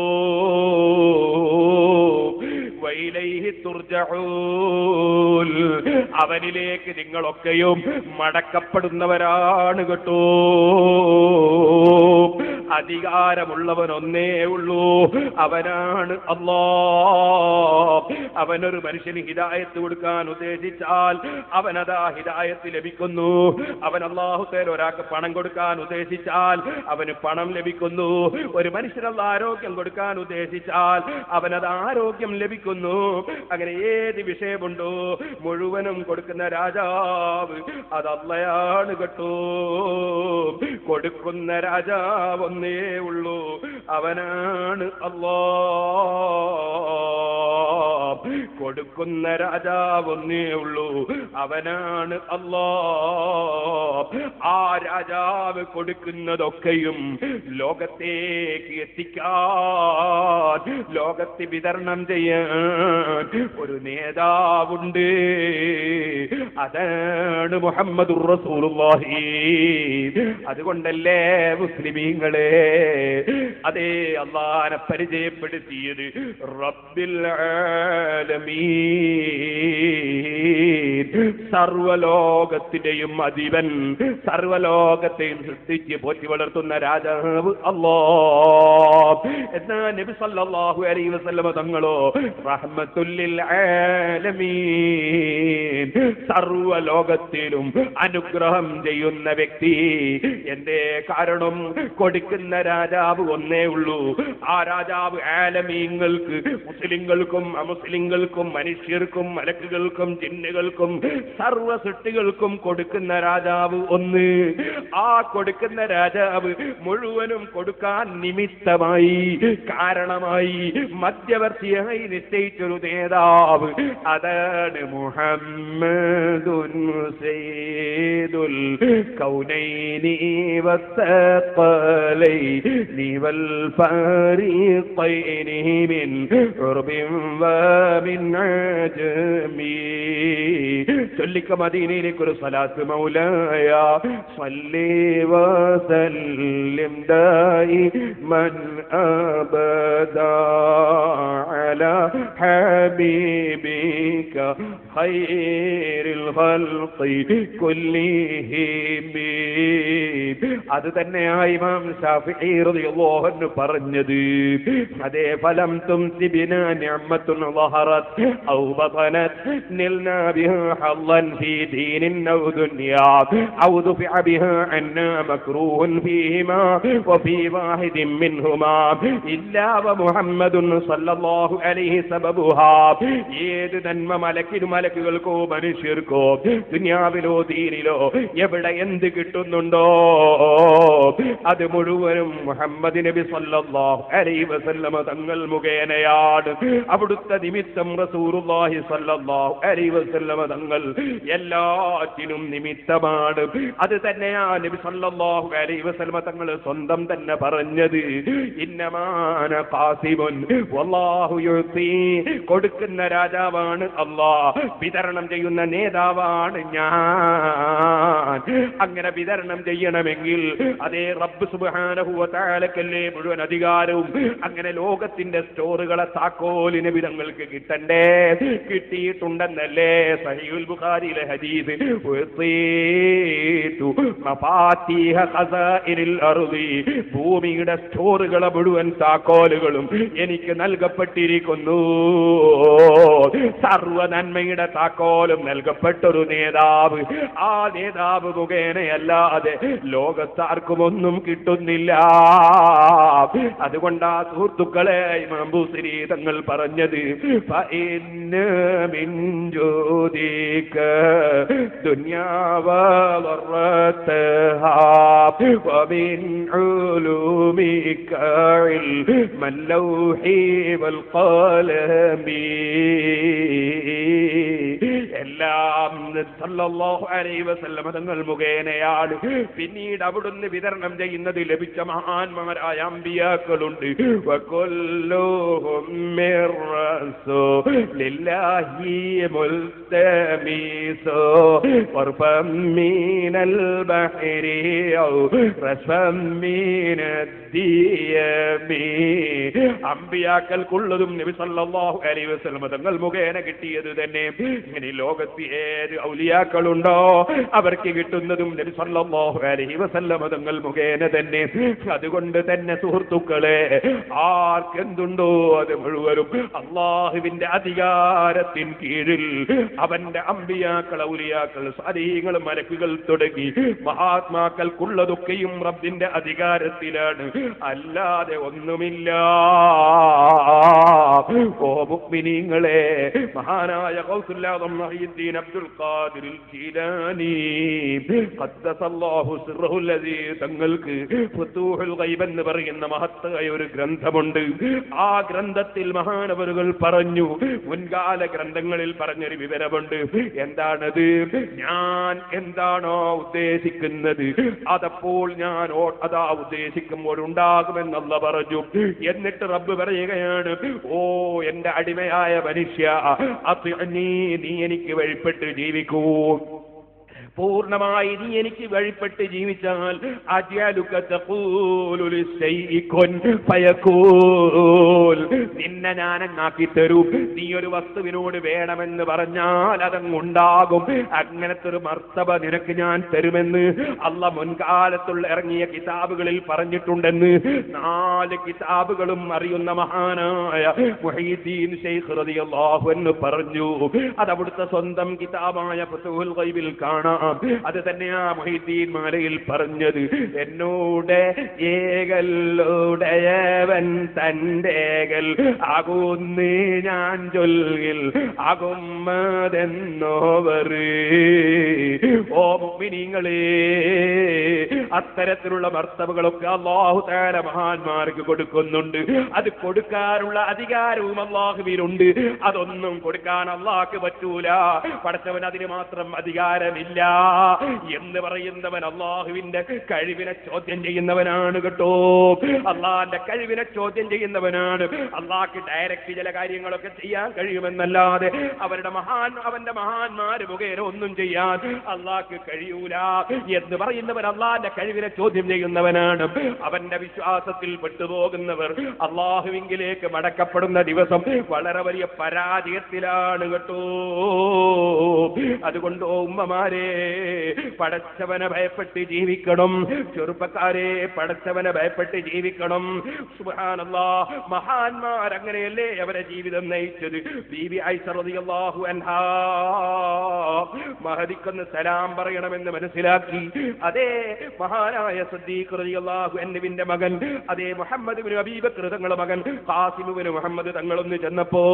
വൈലൈഹി തുർജഊൻ, അവനിലേക്ക് നിങ്ങളൊക്കെയും മടക്കപ്പെടുന്നവരാണ് കേട്ടോ. അധികാരമുള്ളവൻ ഒന്നേ ഉള്ളൂ, അവനാണ് അല്ലാഹ്. അവനൊരു മനുഷ്യന് ഹിദായത്ത് കൊടുക്കാൻ ഉദ്ദേശിച്ചാൽ അവനതാ ഹിദായത്ത് ലഭിക്കുന്നു. അവൻ അല്ലാഹു തആല ഒരാൾക്ക് പണം കൊടുക്കാൻ ഉദ്ദേശിച്ചാൽ അവന് പണം ലഭിക്കുന്നു. ഒരു മനുഷ്യനുള്ള ആരോഗ്യം കൊടുക്കാൻ ഉദ്ദേശിച്ചാൽ അവനത് ആരോഗ്യം ലഭിക്കുന്നു. അങ്ങനെ ഏത് വിഷയമുണ്ടോ മുഴുവനും കൊടുക്കുന്ന രാജാവ് അത് അല്ലാഹയാണ് കേട്ടോ. കൊടുക്കുന്ന രാജാവ് ഒന്നേ ഉള്ളൂ, അവനാണ് അല്ലാഹ്. കൊടുക്കുന്ന രാജാവ് ഒന്നേ ഉള്ളൂ, അവനാണ് അല്ലാഹ്. ആ രാജാവ് കൊടുക്കുന്നതൊക്കെയും ലോകത്തേക്ക് എത്തിക്കാൻ, ലോകത്ത് വിതരണം ചെയ്യാൻ ഒരു നേതാവുണ്ട്. അതാണ് മുഹമ്മദുർ റസൂലുള്ളാഹി. അതുകൊണ്ടല്ലേ മുസ്ലിമീങ്ങളെ, അതേ അല്ലാഹനെ പരിചയപ്പെടുത്തിയത് റബ്ബിൽ ആലമീൻ. സർവലോകത്തിന്റെയും അധിപൻ, സർവലോകത്തെയും സൃഷ്ടിച്ച് പോറ്റി വളർത്തുന്ന രാജാവ് അല്ലാഹ്. എന്നാ നബി സല്ലല്ലാഹു അലൈഹി വസല്ലം തങ്ങളോ റഹ്മത്തുൽ ലിൽ ആലമീൻ, സർവലോകത്തിലും അനുഗ്രഹം ചെയ്യുന്ന വ്യക്തി. എന്തേ കാരണം? കൊടുക്കുന്ന രാജാവ് ഒന്നേ ഉള്ളൂ. ആ രാജാവ് ആലമീങ്ങൾക്ക്, മുസ്ലിങ്ങൾക്കും അമുസ്ലിങ്ങൾക്കും മനുഷ്യർക്കും മലക്കുകൾക്കും ജിന്നുകൾക്കും സർവ സൃഷ്ടികൾക്കും കൊടുക്കുന്ന രാജാവ് ഒന്ന്. ആ കൊടുക്കുന്ന രാജാവ് മുഴുവനും കൊടുക്കാൻ നിമിത്തമായി, കാരണമായി, മധ്യവർത്തിയായി നിശ്ചയിച്ചൊരു നേതാവ്, അതാണ് മുഹമ്മദുൻ സയ്യിദുൽ കൗനൈനി വസ്സഖലൈനി വൽ ഫരീഖൈനി മിൻ ഉർബിൻ വമിൻ അജമി. ചൊല്ലിക്ക മദീനയിലേക്ക് ഒരു സ്വലാത്ത്. മൗലായ സ്വല്ലി വസല്ലിം ദായിമൻ അബദാ അലാ ഹബീബിക ഖൈറിൽ ഖൽഖി കുല്ലിഹിം. അത് തന്നെയായി ഇമാം ശാഫിഈ റളിയല്ലാഹു അൻഹു പറഞ്ഞത്. അതേ ഫലം തുംസി ബിനാ നിഅമത്തുൻ ളഹറത് ഔ ബതനത് നിൽനാ ബിഹാ ഹല്ലൻ ഫീ ദീനിൻ ഔ ദുനിയാ ഔ ദുഫിഅ ബിഹാ അന്നാ മക്റൂഹുൻ ഫീഹിമാ വഫീ വാഹിദിൻ മിൻഹുമാ ഇല്ലാ വമുഹമ്മദുൻ സല്ലല്ലാഹു അലൈഹി സബബുഹാ. ഏത് നന്മ മലക്കുകൾക്കോ മനുഷ്യർക്കോ ദുനിയാവിലോ ദീനിലോ എവിടെ എന്ത് കിട്ടുന്നുണ്ടോ അത് മുഴുവനും മുഹമ്മദ് നബി സല്ലല്ലാഹു അലൈഹി വസല്ലം തങ്ങൾ മുഖേനയാണ്. അവിടുത്തെ നിമിത്തം റസൂലുള്ളാഹി സല്ലല്ലാഹു അലൈഹി വസല്ലം തങ്ങൾ എല്ലാറ്റിനും നിമിത്തമാണ്. അത് തന്നെയാണ് നബി സല്ലല്ലാഹു അലൈഹി വസല്ലം തങ്ങൾ സ്വന്തം തന്നെ പറഞ്ഞത്. ഇന്നമാന ഖാസിമുൻ വല്ലാഹു യുതി. കൊടുക്കുന്ന രാജാവാണ് അല്ലാഹ്, വിതരണം ചെയ്യുന്ന നേതാവാണ് ഞാൻ. അങ്ങനെ വിതരണം ചെയ്യണമെങ്കിൽ അതേ റബ്ബ് സുബ്ഹാനഹു വ തആലക്കല്ലേ മുഴുവൻ അധികാരവും. അങ്ങനെ ലോകത്തിന്റെ സ്റ്റോറുകളെ താക്കോല് നബി തങ്ങൾക്ക് കിട്ടണ്ടേ? കിട്ടിയിട്ടുണ്ടെന്നല്ലേ സഹീഹുൽ ബുഖാരിയിലെ ഹദീസ്. മഫാത്തിഹ ഖസാഇനിൽ അർളി, ഭൂമിയുടെ സ്റ്റോറുകളെ മുഴുവൻ താക്കോലുകളും എനിക്ക് നൽകപ്പെട്ടിരിക്കുന്നു. സർവ നന്മയുടെ താക്കോലും നൽകപ്പെട്ടൊരു നേതാവ്. ആ നേതാവ് മുഖേനയല്ലാതെ ലോകത്താർക്കും ഒന്നും കിട്ടുന്നില്ല. അതുകൊണ്ടാ സുഹൃത്തുക്കളെ ഇമാം ബൂസിരി തങ്ങൾ പറഞ്ഞത് ഫഇന്ന മിൻ ജൂദിക ദുനിയാ വറത്തഹാ വമിൻ ഉലൂമിക ഇൽമൽ ലൗഹി വൽ ഖലമി. എല്ലാം സല്ലല്ലാഹു അലൈഹി വസല്ലം തങ്ങൾ മുഖേനയാണ്. പിന്നീട് അവിടുന്ന് വിതരണം ചെയ്യുന്നത് ലഭിച്ച മഹാന്മാരായ അമ്പിയാക്കളുണ്ട്. വകുല്ലുഹും മിർ റസൂലില്ലാഹി മുൽതമിസു ഖർബം മിനൽ ബഹരി ഔ റസ്ഫം മിനദ്ദിയമി. അമ്പിയാക്കൾക്കുള്ളതും നബി സല്ലല്ലാഹു അലൈഹി വസല്ലം തങ്ങൾ മുഖേന കിട്ടിയത് തന്നെ. ഇങ്ങനെ ലോകത്ത് ഏത് ഔലിയാക്കളുണ്ടോ അവർക്ക് കിട്ടുന്നതും നബി സല്ലല്ലാഹു അലൈഹി വസല്ലം തങ്ങൾ മുഖേന തന്നെ. അതുകൊണ്ട് തന്നെ സുഹൃത്തുക്കളെ, ആർക്കെന്തുണ്ടോ അത് മുഴുവനും അള്ളാഹുവിന്റെ അധികാരത്തിൻ കീഴിൽ. അവന്റെ അമ്പിയാക്കൾ, ഔലിയാക്കൾ, സാലിഹീങ്ങൾ, മലക്കുകൾ തുടങ്ങി മഹാത്മാക്കൾക്കുള്ളതൊക്കെയും റബ്ബിന്റെ അധികാരത്തിലാണ്, അല്ലാതെ ഒന്നുമില്ല. ഓ മുഅ്മിനീങ്ങളെ, മഹാനായ ഗൗസുൽ ആദം മുഹയ്യിദ്ദീൻ അബ്ദുൽ ഖാദിർ ജീലാനി ഖദ്ദസല്ലാഹു സിർറഹുൽ അദീ തങ്ങൾക്ക് ഫുതൂഹുൽ ഗൈബ് എന്ന് പറയുന്ന മഹത്തായ ഒരു ഗ്രന്ഥമുണ്ട്. ആ ഗ്രന്ഥത്തിൽ മഹാനവറുകൾ പറഞ്ഞു, മുൻകാല ഗ്രന്ഥങ്ങളിൽ പറഞ്ഞൊരു വിവരമുണ്ട്. എന്താണത്? ഞാൻ എന്താണോ ഉദ്ദേശിക്കുന്നത് അതപ്പോൾ ഞാൻ അതാ ഉദ്ദേശിക്കുമ്പോൾ ഉണ്ടാകുമെന്നല്ല പറഞ്ഞു. എന്നിട്ട് റബ്ബ് പറയുകയാണ്, ഓ എന്റെ അടിമയായ മനുഷ്യ, നീ എനിക്ക് വഴിപ്പെട്ട് ജീവിക്കൂ. പൂർണ്ണമായി നീ എനിക്ക് വഴിപ്പെട്ട് ജീവിച്ചാൽ അജ്അലുക തഖൂലു ലിശൈഇ കുൻ ഫയകൂൽ, നിന്നെ ഞാൻ അങ്ങാക്കി തരും. നീ ഒരു വസ്തുവിനോട് വേണമെന്ന് പറഞ്ഞാൽ അതങ്ങുണ്ടാകും. അങ്ങനത്തെ ഒരു മർത്തബ നിനക്ക് ഞാൻ തരുമെന്ന് അള്ളാഹ് മുൻകാലത്തുള്ള ഇറങ്ങിയ കിതാബുകളിൽ പറഞ്ഞിട്ടുണ്ടെന്ന് 4 കിതാബുകളും അറിയുന്ന മഹാനായ മുഹയ്യിദ്ദീൻ ശൈഖ് റളിയല്ലാഹു അൻഹു പറഞ്ഞു. അത് അവിടുത്തെ സ്വന്തം കിതാബായ ഫതുഹുൽ ഗൈബിൽ കാണാം. അത് തന്നെയാ മുഹയ്യിദ്ദീൻ മാലയിൽ പറഞ്ഞത്. എന്നോട് ഏകല്ലുടയവൻ തന്റേകൽ ആകുന്നേ ഞാൻ ചൊല്ലിൽ ആകുമ്മതെന്നോവർ. ഓ മുഅ്മിനീങ്ങളെ, അത്തരത്തിലുള്ള മർത്തബകളൊക്കെ അല്ലാഹു തആല മഹാന്മാർക്ക് കൊടുക്കുന്നുണ്ട്. അത് കൊടുക്കാനുള്ള അധികാരവും അല്ലാഹുവിനുണ്ട്. അതൊന്നും കൊടുക്കാൻ അല്ലാഹുക്ക് പറ്റൂല. പടച്ചവൻ അതിന് മാത്രം അധികാരമില്ല എന്ന് പറയുന്നവൻ അല്ലാഹുവിന്റെ കഴിവിനെ ചോദ്യം ചെയ്യുന്നവനാണ് കേട്ടോ. അള്ളാന്റെ കഴിവിനെ ചോദ്യം ചെയ്യുന്നവനാണ്. അള്ളാഹ്ക്ക് ഡയറക്റ്റ് ചില കാര്യങ്ങളൊക്കെ ചെയ്യാൻ കഴിയുമെന്നല്ലാതെ അവന്റെ മഹാന്മാര് മുഖേന ഒന്നും ചെയ്യാൻ അള്ളാഹ്ക്ക് കഴിയൂല എന്ന് പറയുന്നവൻ അള്ളാന്റെ കഴിവിനെ ചോദ്യം ചെയ്യുന്നവനാണ്. അവന്റെ വിശ്വാസത്തിൽ പെട്ടുപോകുന്നവർ അള്ളാഹുവിങ്കിലേക്ക് മടക്കപ്പെടുന്ന ദിവസം വളരെ വലിയ പരാജയത്തിലാണ് കേട്ടോ. അതുകൊണ്ട് ഉമ്മമാരെ, പടച്ചവനെ ഭയപ്പെട്ട് ജീവിക്കണം. ചെറുപ്പക്കാരെ, പടച്ചവനെ ഭയപ്പെട്ട് ജീവിക്കണം. സുബ്ഹാനല്ലാഹ്, മഹാന്മാർ അങ്ങനെയല്ലേ അവരെ ജീവിതം നയിച്ചത്. ബീബി ആയിഷ റളിയല്ലാഹു അൻഹാ മഹദിക്കൊന്ന് സലാം പറയണമെന്ന് മനസ്സിലാക്കി. അതേ മഹാനായ സിദ്ദീഖ് റളിയല്ലാഹു അൻഹുവിന്റെ മകൻ, അതേ മുഹമ്മദ് ഇബ്നു അബീ ബക്കർ തങ്ങളുടെ മകൻ ഖാസിം ഇബ്നു മുഹമ്മദ് തങ്ങളൊന്ന് ചെന്നപ്പോ,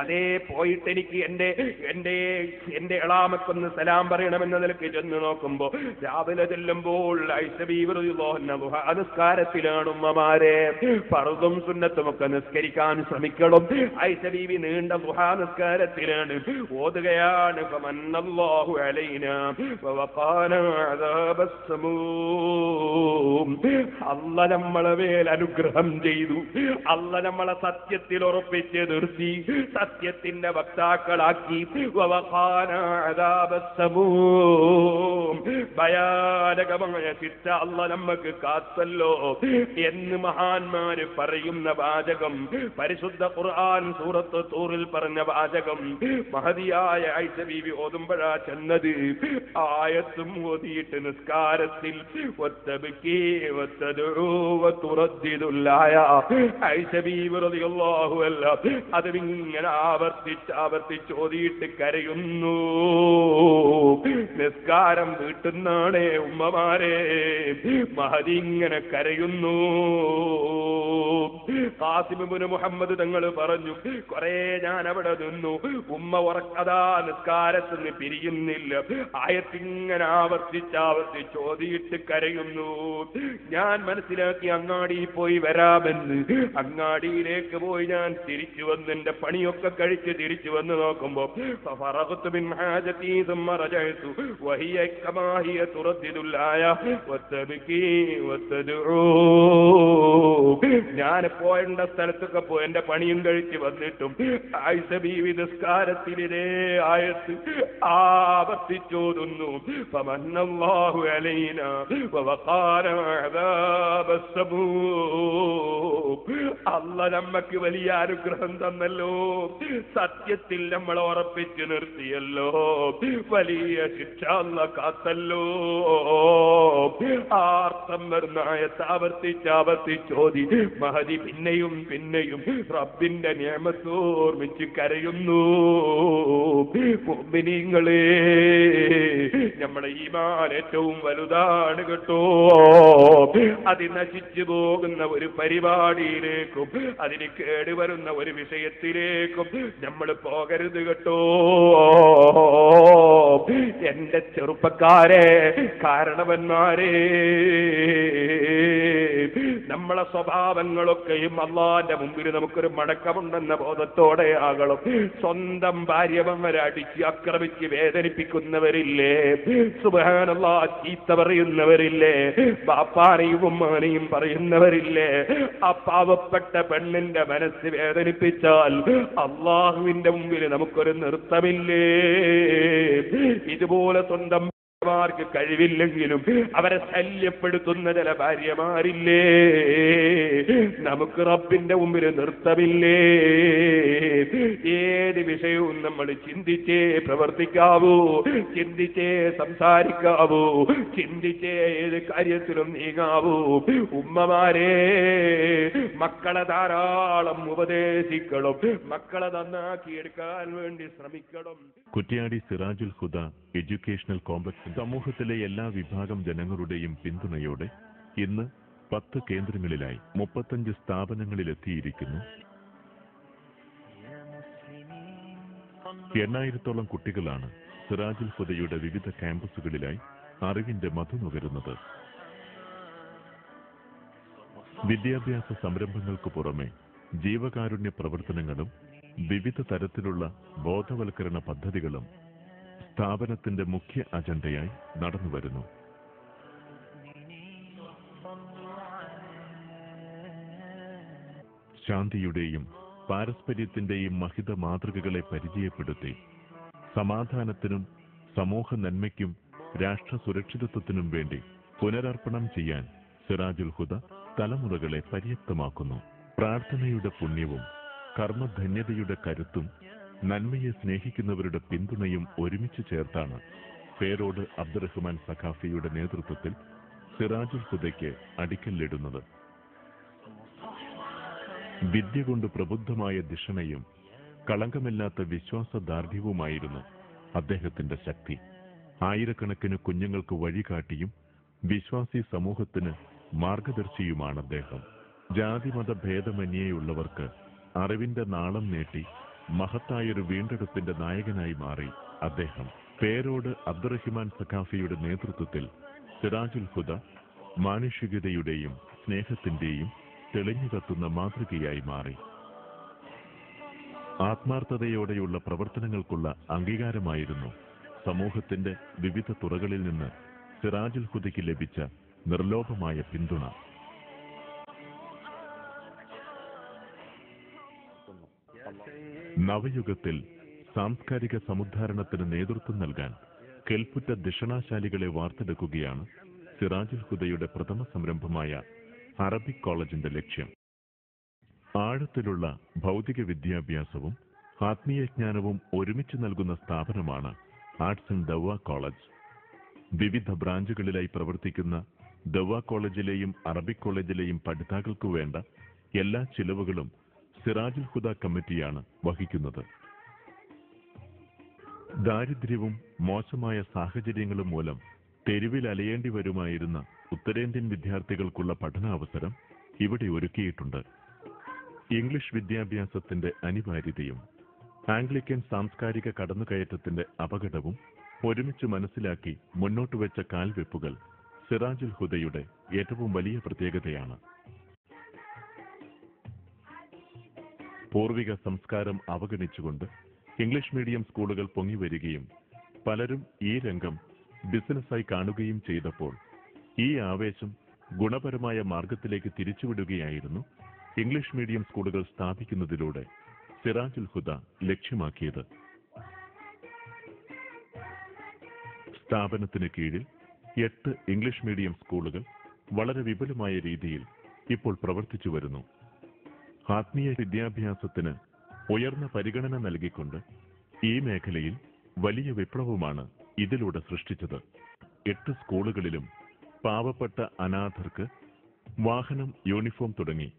അതേ പോയിട്ട് എനിക്ക് എന്റെ എളാമക്കൊന്ന് സലാം പറയണമെന്ന നിലയ്ക്ക് ചെന്ന് നോക്കുമ്പോ, രാവിലെ ചെല്ലുമ്പോൾ ആയിഷ ബീവി റളിയല്ലാഹു അൻഹ നിസ്കാരത്തിലാണ്. ഉമ്മമാരെ, ഫർദും സുന്നത്തും ഒക്കെ നിസ്കരിക്കാൻ ശ്രമിക്കണം. ആയിഷ ബീവി നീണ്ട ദുഹാ നിസ്കാരത്തിലാണ്. ഓതുകയാണ് ഫമന്നല്ലാഹു അലൈനാ വവഖാനാ അദാബസ് സമൂം. അല്ലാഹ് നമ്മളെ മേൽ അനുഗ്രഹം ചെയ്തു. അല്ലാഹ് നമ്മളെ സത്യത്തിൽ ഉറപ്പിച്ച് നിർത്തി, സത്യത്തിന്റെ വക്താക്കളാക്കി. വവഖാനാ അദാബസ് സമൂം, ഭയാനകമായ ശിക്ഷ അല്ലാഹ് നമുക്ക് കാത്തല്ലോ എന്ന് മഹാന്മാര് പറയുന്ന വാചകം, പരിശുദ്ധ ഖുർആൻ സൂറത്ത് തൂറിൽ പറഞ്ഞ വാചകം മഹദിയായ ആയിഷ ബീവി ഓതുമ്പോഴാ ചെന്നത്. ആയത്തും ഓതിയിട്ട് നിസ്കാരത്തിൽ ആയിഷ ബീവി റളിയല്ലാഹു അൻഹ അത് ഇങ്ങനെ ആവർത്തിച്ച് ഓതിയിട്ട് കരയുന്നു. നിസ്കാരം വീട്ടുന്നാണേ ഉമ്മമാരെ, മഹദി ഇങ്ങനെ കരയുന്നു. ഖാസിം ഇബ്നു മുഹമ്മദ് തങ്ങൾ പറഞ്ഞു, കുറെ ഞാൻ അവിടെ നിന്നു. ഉമ്മ അതാ നിസ്കാരത്തിന് പിരിയുന്നില്ല. ആയത്തിങ്ങനെ ആവർത്തിച്ച് ഓതിയിട്ട് കരയുന്നു. ഞാൻ മനസ്സിലാക്കി അങ്ങാടിയിൽ പോയി വരാമെന്ന്. അങ്ങാടിയിലേക്ക് പോയി ഞാൻ തിരിച്ചു വന്ന് എന്റെ പണിയൊക്കെ കഴിച്ച് തിരിച്ചു വന്ന് നോക്കുമ്പോ ഫറഗ്തു മിൻ ഹാജതി ثم رجعت وهي كما هي تردد الآية وتبكي وتدعو. ഞാൻ പോയേണ്ട സ്ഥലത്തൊക്കെ പോയി എന്റെ പണിയും കഴിച്ച് വന്നിട്ടും ആയിഷ ബീവി നിസ്കാരത്തിലെ ആയത്ത് ആവർത്തിച്ചോതുന്നു. ഫമന്നല്ലാഹു അലൈനാ വവഖാനാ അദാബസ് സമൂം. അല്ലാഹ് നമുക്ക് വലിയ അനുഗ്രഹം തന്നല്ലോ, സത്യത്തിൽ നമ്മൾ ഉറപ്പിച്ചു നിർത്തിയല്ലോ, വലിയ ശിക്ഷ അല്ലാഹ് കാത്തല്ലോ. ആർത്തം വരുന്ന ആയത്ത് ആവർത്തിച്ചോതി മഹദി പിന്നെയും റബ്ബിന്റെ നിഅമത്ത് ഓർമ്മിച്ച് കരയുന്നു. മുഅ്മിനീങ്ങളെ, നമ്മുടെ ഈമാൻ ഏറ്റവും വലുതാണ് കേട്ടോ. അത് നശിച്ചു പോകുന്ന ഒരു പരിപാടിയിലേക്കും അതിന് കേടുവരുന്ന ഒരു വിഷയത്തിലേക്കും നമ്മൾ പോകരുത് കേട്ടോ. എന്റെ ചെറുപ്പക്കാരെ, കാരണവന്മാരെ, നമ്മളെ സ്വഭാവങ്ങളൊക്കെയും അല്ലാഹുവിന്റെ മുമ്പിൽ നമുക്കൊരു മടക്കമുണ്ടെന്ന ബോധത്തോടെ ആകണം. സ്വന്തം ഭാര്യമാരെ അടിച്ച് ആക്രമിച്ച് വേദനിപ്പിക്കുന്നവരില്ലേ, സുബ്ഹാനല്ലാഹ്, ചീത്ത പറയുന്നവരില്ലേ, ബാപ്പാനെയും ഉമ്മാനെയും പറയുന്നവരില്ലേ, ആ പാവപ്പെട്ട പെണ്ണിന്റെ മനസ്സ് വേദനിപ്പിച്ചാൽ അല്ലാഹുവിന്റെ മുമ്പിൽ നമുക്കൊരു നൃത്തമില്ലേ? ഇതുപോലെ സ്വന്തം മാർക്ക് കഴിവില്ലെങ്കിലും അവരെ ശല്യപ്പെടുത്തുന്ന ചില ഭാര്യമാരില്ലേ? നമുക്ക് റബ്ബിന്റെ മുമ്പിൽ നൃത്തമില്ലേ? ഏത് വിഷയവും നമ്മൾ ചിന്തിച്ചേ പ്രവർത്തിക്കാവൂ, ചിന്തിച്ചേ സംസാരിക്കാവൂ, ചിന്തിച്ചേ ഏത് കാര്യത്തിലും നീങ്ങാവൂ. ഉമ്മമാരെ, മക്കളെ ധാരാളം ഉപദേശിക്കണം, മക്കളെ നന്നാക്കിയെടുക്കാൻ വേണ്ടി ശ്രമിക്കണം. കുറ്റ്യാടി സിറാജുൽ ഹുദ എഡ്യൂക്കേഷണൽ കോംപ്ലക്സ് സമൂഹത്തിലെ എല്ലാ വിഭാഗം ജനങ്ങളുടെയും പിന്തുണയോടെ ഇന്ന് 10 കേന്ദ്രങ്ങളിലായി 35 സ്ഥാപനങ്ങളിലെത്തിയിരിക്കുന്നു. 8,000-ഓളം കുട്ടികളാണ് സിറാജുൽ ഹുദയുടെ വിവിധ ക്യാമ്പസുകളിലായി അറിവിന്റെ മധു നുകരുന്നത്. വിദ്യാഭ്യാസ സംരംഭങ്ങൾക്ക് പുറമെ ജീവകാരുണ്യ പ്രവർത്തനങ്ങളും വിവിധ തരത്തിലുള്ള ബോധവൽക്കരണ പദ്ധതികളും സ്ഥാപനത്തിന്റെ മുഖ്യ അജണ്ടയായി നടന്നുവരുന്നു. ശാന്തിയുടെയും പാരസ്പര്യത്തിന്റെയും മഹിത മാതൃകകളെ പരിചയപ്പെടുത്തി സമാധാനത്തിനും സമൂഹ നന്മയ്ക്കും രാഷ്ട്ര സുരക്ഷിതത്വത്തിനും വേണ്ടി പുനരർപ്പണം ചെയ്യാൻ സിറാജുൽ ഹുദ തലമുറകളെ പര്യാപ്തമാക്കുന്നു. പ്രാർത്ഥനയുടെ പുണ്യവും കർമ്മധന്യതയുടെ കരുത്തും നന്മയെ സ്നേഹിക്കുന്നവരുടെ പിന്തുണയും ഒരുമിച്ച് ചേർത്താണ് പേരോട് അബ്ദുറഹ്മാൻ സഖാഫിയുടെ നേതൃത്വത്തിൽ സിറാജുൽ ഹുദയ്ക്ക് അടിക്കല്ലിടുന്നത്. വിദ്യ കൊണ്ട് പ്രബുദ്ധമായ ദിഷണയും കളങ്കമില്ലാത്ത വിശ്വാസദാർഢ്യവുമായിരുന്നു അദ്ദേഹത്തിന്റെ ശക്തി. ആയിരക്കണക്കിന് കുഞ്ഞുങ്ങൾക്ക് വഴികാട്ടിയും വിശ്വാസി സമൂഹത്തിന് മാർഗദർശിയുമാണ് അദ്ദേഹം. ജാതിമത ഭേദമന്യേയുള്ളവർക്ക് അറിവിന്റെ നാളം നീട്ടി മഹത്തായൊരു വീണ്ടെടുപ്പിന്റെ നായകനായി മാറി അദ്ദേഹം. പേരോട് അബ്ദുറഹ്മാൻ സഖാഫിയുടെ നേതൃത്വത്തിൽ സിറാജുൽ ഹുദ മാനുഷികതയുടെയും സ്നേഹത്തിന്റെയും തെളിഞ്ഞു കത്തുന്ന മാതൃകയായി മാറി. ആത്മാർത്ഥതയോടെയുള്ള പ്രവർത്തനങ്ങൾക്കുള്ള അംഗീകാരമായിരുന്നു സമൂഹത്തിന്റെ വിവിധ തുറകളിൽ നിന്ന് സിറാജുൽ ഹുദയ്ക്ക് ലഭിച്ച നിർലോഭമായ പിന്തുണ. നവയുഗത്തിൽ സാംസ്കാരിക സമുദ്ധാരണത്തിന് നേതൃത്വം നൽകാൻ കെൽപ്പുറ്റ ദിഷണാശാലികളെ വാർത്തെടുക്കുകയാണ് സിറാജുൽ ഹുദയുടെ പ്രഥമ സംരംഭമായ അറബിക് കോളേജിന്റെ ലക്ഷ്യം. ആഴത്തിലുള്ള ഭൗതിക വിദ്യാഭ്യാസവും ആത്മീയജ്ഞാനവും ഒരുമിച്ച് നൽകുന്ന സ്ഥാപനമാണ് ആർട്സ് ആൻഡ് ദവ്വ കോളേജ്. വിവിധ ബ്രാഞ്ചുകളിലായി പ്രവർത്തിക്കുന്ന ദവ്വ കോളേജിലെയും അറബിക് കോളേജിലെയും പഠിതാക്കൾക്കു വേണ്ട എല്ലാ ചിലവുകളും സിറാജുൽ ഹുദ കമ്മിറ്റിയാണ് വഹിക്കുന്നത്. ദാരിദ്ര്യവും മോശമായ സാഹചര്യങ്ങളും മൂലം തെരുവിൽ അലയേണ്ടി വരുമായിരുന്ന ഉത്തരേന്ത്യൻ വിദ്യാർത്ഥികൾക്കുള്ള പഠനാവസരം ഇവിടെ ഒരുക്കിയിട്ടുണ്ട്. ഇംഗ്ലീഷ് വിദ്യാഭ്യാസത്തിന്റെ അനിവാര്യതയും ആംഗ്ലിക്കൻ സാംസ്കാരിക കടന്നുകയറ്റത്തിന്റെ അപകടവും ഒരുമിച്ച് മനസ്സിലാക്കി മുന്നോട്ട് വെച്ച കാൽവെപ്പുകൾ സിറാജുൽ ഹുദയുടെ ഏറ്റവും വലിയ പ്രത്യേകതയാണ്. പൂർവിക സംസ്കാരം അവഗണിച്ചുകൊണ്ട് ഇംഗ്ലീഷ് മീഡിയം സ്കൂളുകൾ പൊങ്ങിവരികയും പലരും ഈ രംഗം ബിസിനസ്സായി കാണുകയും ചെയ്തപ്പോൾ ഈ ആവേശം ഗുണപരമായ മാർഗത്തിലേക്ക് തിരിച്ചുവിടുകയായിരുന്നു ഇംഗ്ലീഷ് മീഡിയം സ്കൂളുകൾ സ്ഥാപിക്കുന്നതിലൂടെ സിറാജുൽ ഹുദ ലക്ഷ്യമാക്കിയത്. സ്ഥാപനത്തിന് കീഴിൽ 8 ഇംഗ്ലീഷ് മീഡിയം സ്കൂളുകൾ വളരെ വിപുലമായ രീതിയിൽ ഇപ്പോൾ പ്രവർത്തിച്ചു വരുന്നു. ആത്മീയ വിദ്യാഭ്യാസത്തിന് ഉയർന്ന പരിഗണന നൽകിക്കൊണ്ട് ഈ മേഖലയിൽ വലിയ വിപ്ലവമാണ് ഇതിലൂടെ സൃഷ്ടിച്ചത്. 8 സ്കൂളുകളിലും പാവപ്പെട്ട അനാഥർക്ക് വാഹനം, യൂണിഫോം തുടങ്ങി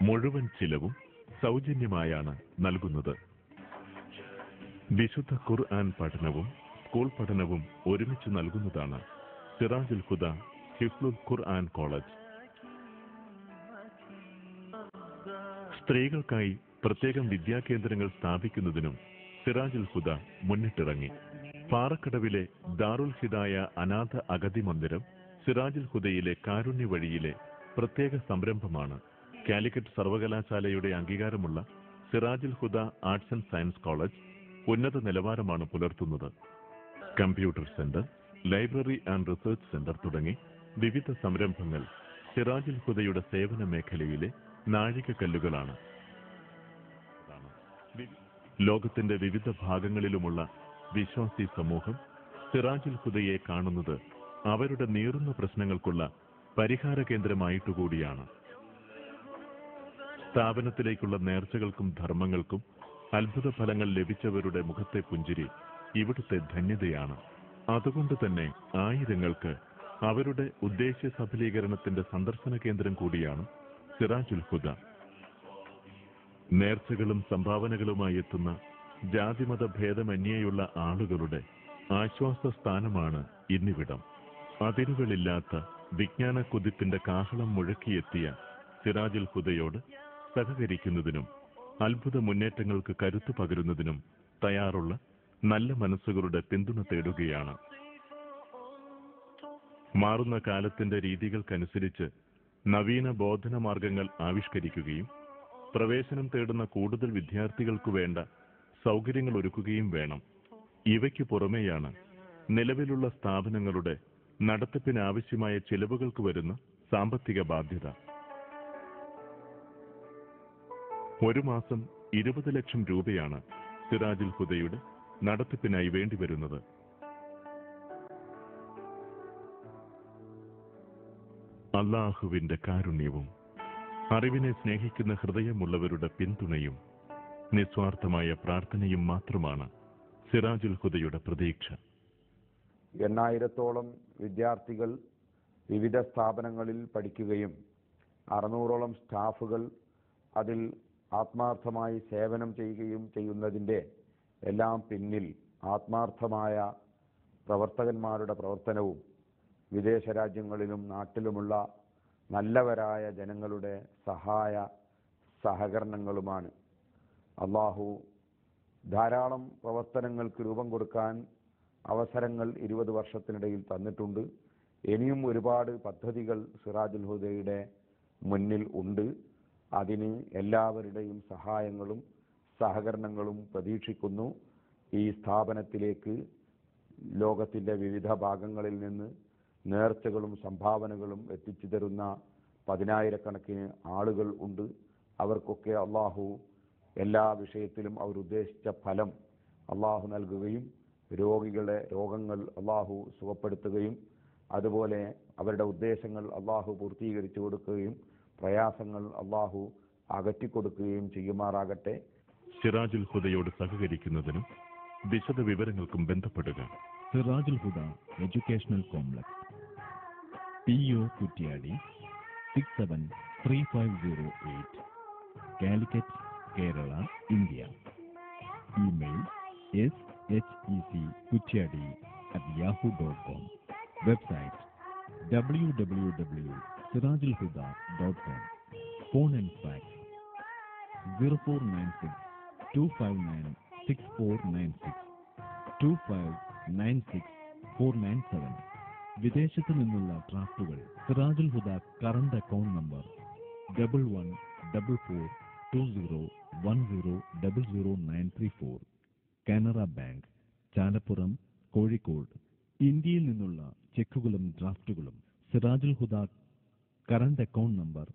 മുഴുവൻ ചിലവും സൗജന്യമായാണ് നൽകുന്നത്. വിശുദ്ധ ഖുർആൻ പഠനവും സ്കൂൾ പഠനവും ഒരുമിച്ച് നൽകുന്നതാണ് സിറാജുൽ ഹുദ ഹിഫ്ലുൽ ഖുർആൻ കോളേജ്. സ്ത്രീകൾക്കായി പ്രത്യേകം വിദ്യാകേന്ദ്രങ്ങൾ സ്ഥാപിക്കുന്നതിനും സിറാജുൽ ഹുദ മുന്നിട്ടിറങ്ങി. പാറക്കടവിലെ ദാറുൽ ഹിദായ അനാഥ അഗതി മന്ദിരം സിറാജുൽ ഹുദയിലെ കാരുണ്യ വഴിയിലെ പ്രത്യേക സംരംഭമാണ്. കാലിക്കറ്റ് സർവകലാശാലയുടെ അംഗീകാരമുള്ള സിറാജുൽ ഹുദ ആർട്സ് ആൻഡ് സയൻസ് കോളേജ് ഉന്നത നിലവാരമാണ് പുലർത്തുന്നത്. Computer centre, library and research centre തുടങ്ങി വിവിധ സംരംഭങ്ങൾ സിറാജുൽ ഹുദയുടെ സേവന മേഖലയിലെ നാഴികക്കല്ലുകളാണ്. ലോകത്തിന്റെ വിവിധ ഭാഗങ്ങളിലുമുള്ള വിശ്വാസി സമൂഹം സിറാജുൽ ഹുദയെ കാണുന്നത് അവരുടെ നീറുന്ന പ്രശ്നങ്ങൾക്കുള്ള പരിഹാര കേന്ദ്രമായിട്ടുകൂടിയാണ്. സ്ഥാപനത്തിലേക്കുള്ള നേർച്ചകൾക്കും ധർമ്മങ്ങൾക്കും അത്ഭുത ഫലങ്ങൾ ലഭിച്ചവരുടെ മുഖത്തെ പുഞ്ചിരി ഇവിടുത്തെ ധന്യതയാണ്. അതുകൊണ്ട് തന്നെ ആയിരങ്ങൾക്ക് അവരുടെ ഉദ്ദേശ്യ സഫലീകരണത്തിന്റെ സന്ദർശന കേന്ദ്രം കൂടിയാണ് സിറാജുൽ ഹുദ. നേർച്ചകളും സംഭാവനകളുമായി എത്തുന്ന ജാതിമത ഭേദമന്യേയുള്ള ആളുകളുടെ ആശ്വാസ സ്ഥാനമാണ് ഇന്നിവിടം. അതിരുകളില്ലാത്ത വിജ്ഞാന കുതിപ്പിന്റെ കാഹളം മുഴക്കിയെത്തിയ സിറാജുൽ ഹുദയോട് സഹകരിക്കുന്നതിനും അത്ഭുത മുന്നേറ്റങ്ങൾക്ക് കരുത്തു പകരുന്നതിനും തയ്യാറുള്ള നല്ല മനസ്സുകളുടെ പിന്തുണ തേടുകയാണ്. മാറുന്ന കാലത്തിന്റെ രീതികൾക്കനുസരിച്ച് നവീന ബോധന മാർഗങ്ങൾ ആവിഷ്കരിക്കുകയും പ്രവേശനം തേടുന്ന കൂടുതൽ വിദ്യാർത്ഥികൾക്കു വേണ്ട സൗകര്യങ്ങൾ ഒരുക്കുകയും വേണം. ഇവയ്ക്ക് പുറമെയാണ് നിലവിലുള്ള സ്ഥാപനങ്ങളുടെ നടത്തിപ്പിനാവശ്യമായ ചെലവുകൾക്ക് വരുന്ന സാമ്പത്തിക ബാധ്യത. ഒരു മാസം 20 ലക്ഷം രൂപയാണ് സിറാജുൽ ഹുദയുടെ നടത്തിപ്പിനായി വേണ്ടിവരുന്നത്. അല്ലാഹുവിന്റെ കാരുണ്യവും അറിവിനെ സ്നേഹിക്കുന്ന ഹൃദയമുള്ളവരുടെ പിന്തുണയും നിസ്വാർത്ഥമായ പ്രാർത്ഥനയും മാത്രമാണ് സിറാജുൽ ഹുദയുടെ പ്രതീക്ഷ. 8,000-ഓളം വിദ്യാർത്ഥികൾ വിവിധ സ്ഥാപനങ്ങളിൽ പഠിക്കുകയും 600-ഓളം സ്റ്റാഫുകൾ അതിൽ ആത്മാർത്ഥമായി സേവനം ചെയ്യുകയും ചെയ്യുന്നതിൻ്റെ എല്ലാം പിന്നിൽ ആത്മാർത്ഥമായ പ്രവർത്തകന്മാരുടെ പ്രവർത്തനവും വിദേശ രാജ്യങ്ങളിലും നാട്ടിലുമുള്ള നല്ലവരായ ജനങ്ങളുടെ സഹകരണങ്ങളുമാണ്. അള്ളാഹു ധാരാളം പ്രവർത്തനങ്ങൾക്ക് രൂപം കൊടുക്കാൻ അവസരങ്ങൾ 20 വർഷത്തിനിടയിൽ തന്നിട്ടുണ്ട്. ഇനിയും ഒരുപാട് പദ്ധതികൾ സിറാജുൽ ഹുദയുടെ മുന്നിൽ ഉണ്ട്. അതിന് എല്ലാവരുടെയും സഹായങ്ങളും സഹകരണങ്ങളും പ്രതീക്ഷിക്കുന്നു. ഈ സ്ഥാപനത്തിലേക്ക് ലോകത്തിൻ്റെ വിവിധ ഭാഗങ്ങളിൽ നിന്ന് നേർച്ചകളും സംഭാവനകളും എത്തിച്ചു തരുന്ന 10,000-കണക്കിന് ആളുകൾ ഉണ്ട്. അവർക്കൊക്കെ അള്ളാഹു എല്ലാ വിഷയത്തിലും അവരുദ്ദേശിച്ച ഫലം അള്ളാഹു നൽകുകയും രോഗികളുടെ രോഗങ്ങൾ അള്ളാഹു സുഖപ്പെടുത്തുകയും അതുപോലെ അവരുടെ ഉദ്ദേശങ്ങൾ അള്ളാഹു പൂർത്തീകരിച്ചു കൊടുക്കുകയും പ്രയാസങ്ങൾ അള്ളാഹു അകറ്റിക്കൊടുക്കുകയും ചെയ്യുമാറാകട്ടെ. സിറാജുൽ ഹുദയോട് സഹകരിക്കുന്നതിനും വിശദ വിവരങ്ങൾക്കും ബന്ധപ്പെടുക. Sirajul Huda educational complex, PO Kuttiady 673508, Calicut, Kerala, India. Email sheckutyadi@yahoo.com. Website www.sirajulhuda.com. Phone and fax 0496 259 6496 2596 497. വിദേശത്തു നിന്നുള്ള ഡ്രാഫ്റ്റുകൾ Sirajul Huda current account number 11442010000934, Canara bank, Chalappuram, Kozhikode. ഇന്ത്യയിൽ നിന്നുള്ള ചെക്കുകളും ഡ്രാഫ്റ്റുകളും Sirajul Huda current account number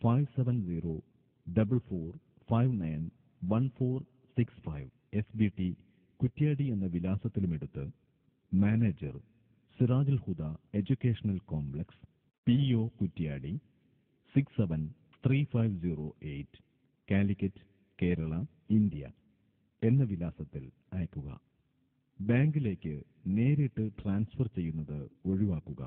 5704459146 SBT Kuttiady എന്ന വിലാസത്തിലുമെടുത്ത് manager Sirajul Huda educational complex, PO Kuttiady 673508, Calicut, Kerala, India എന്ന വിലാസത്തിൽ അയക്കുക. ബാങ്കിലേക്ക് നേരിട്ട് ട്രാൻസ്ഫർ ചെയ്യുന്നത് ഒഴിവാക്കുക.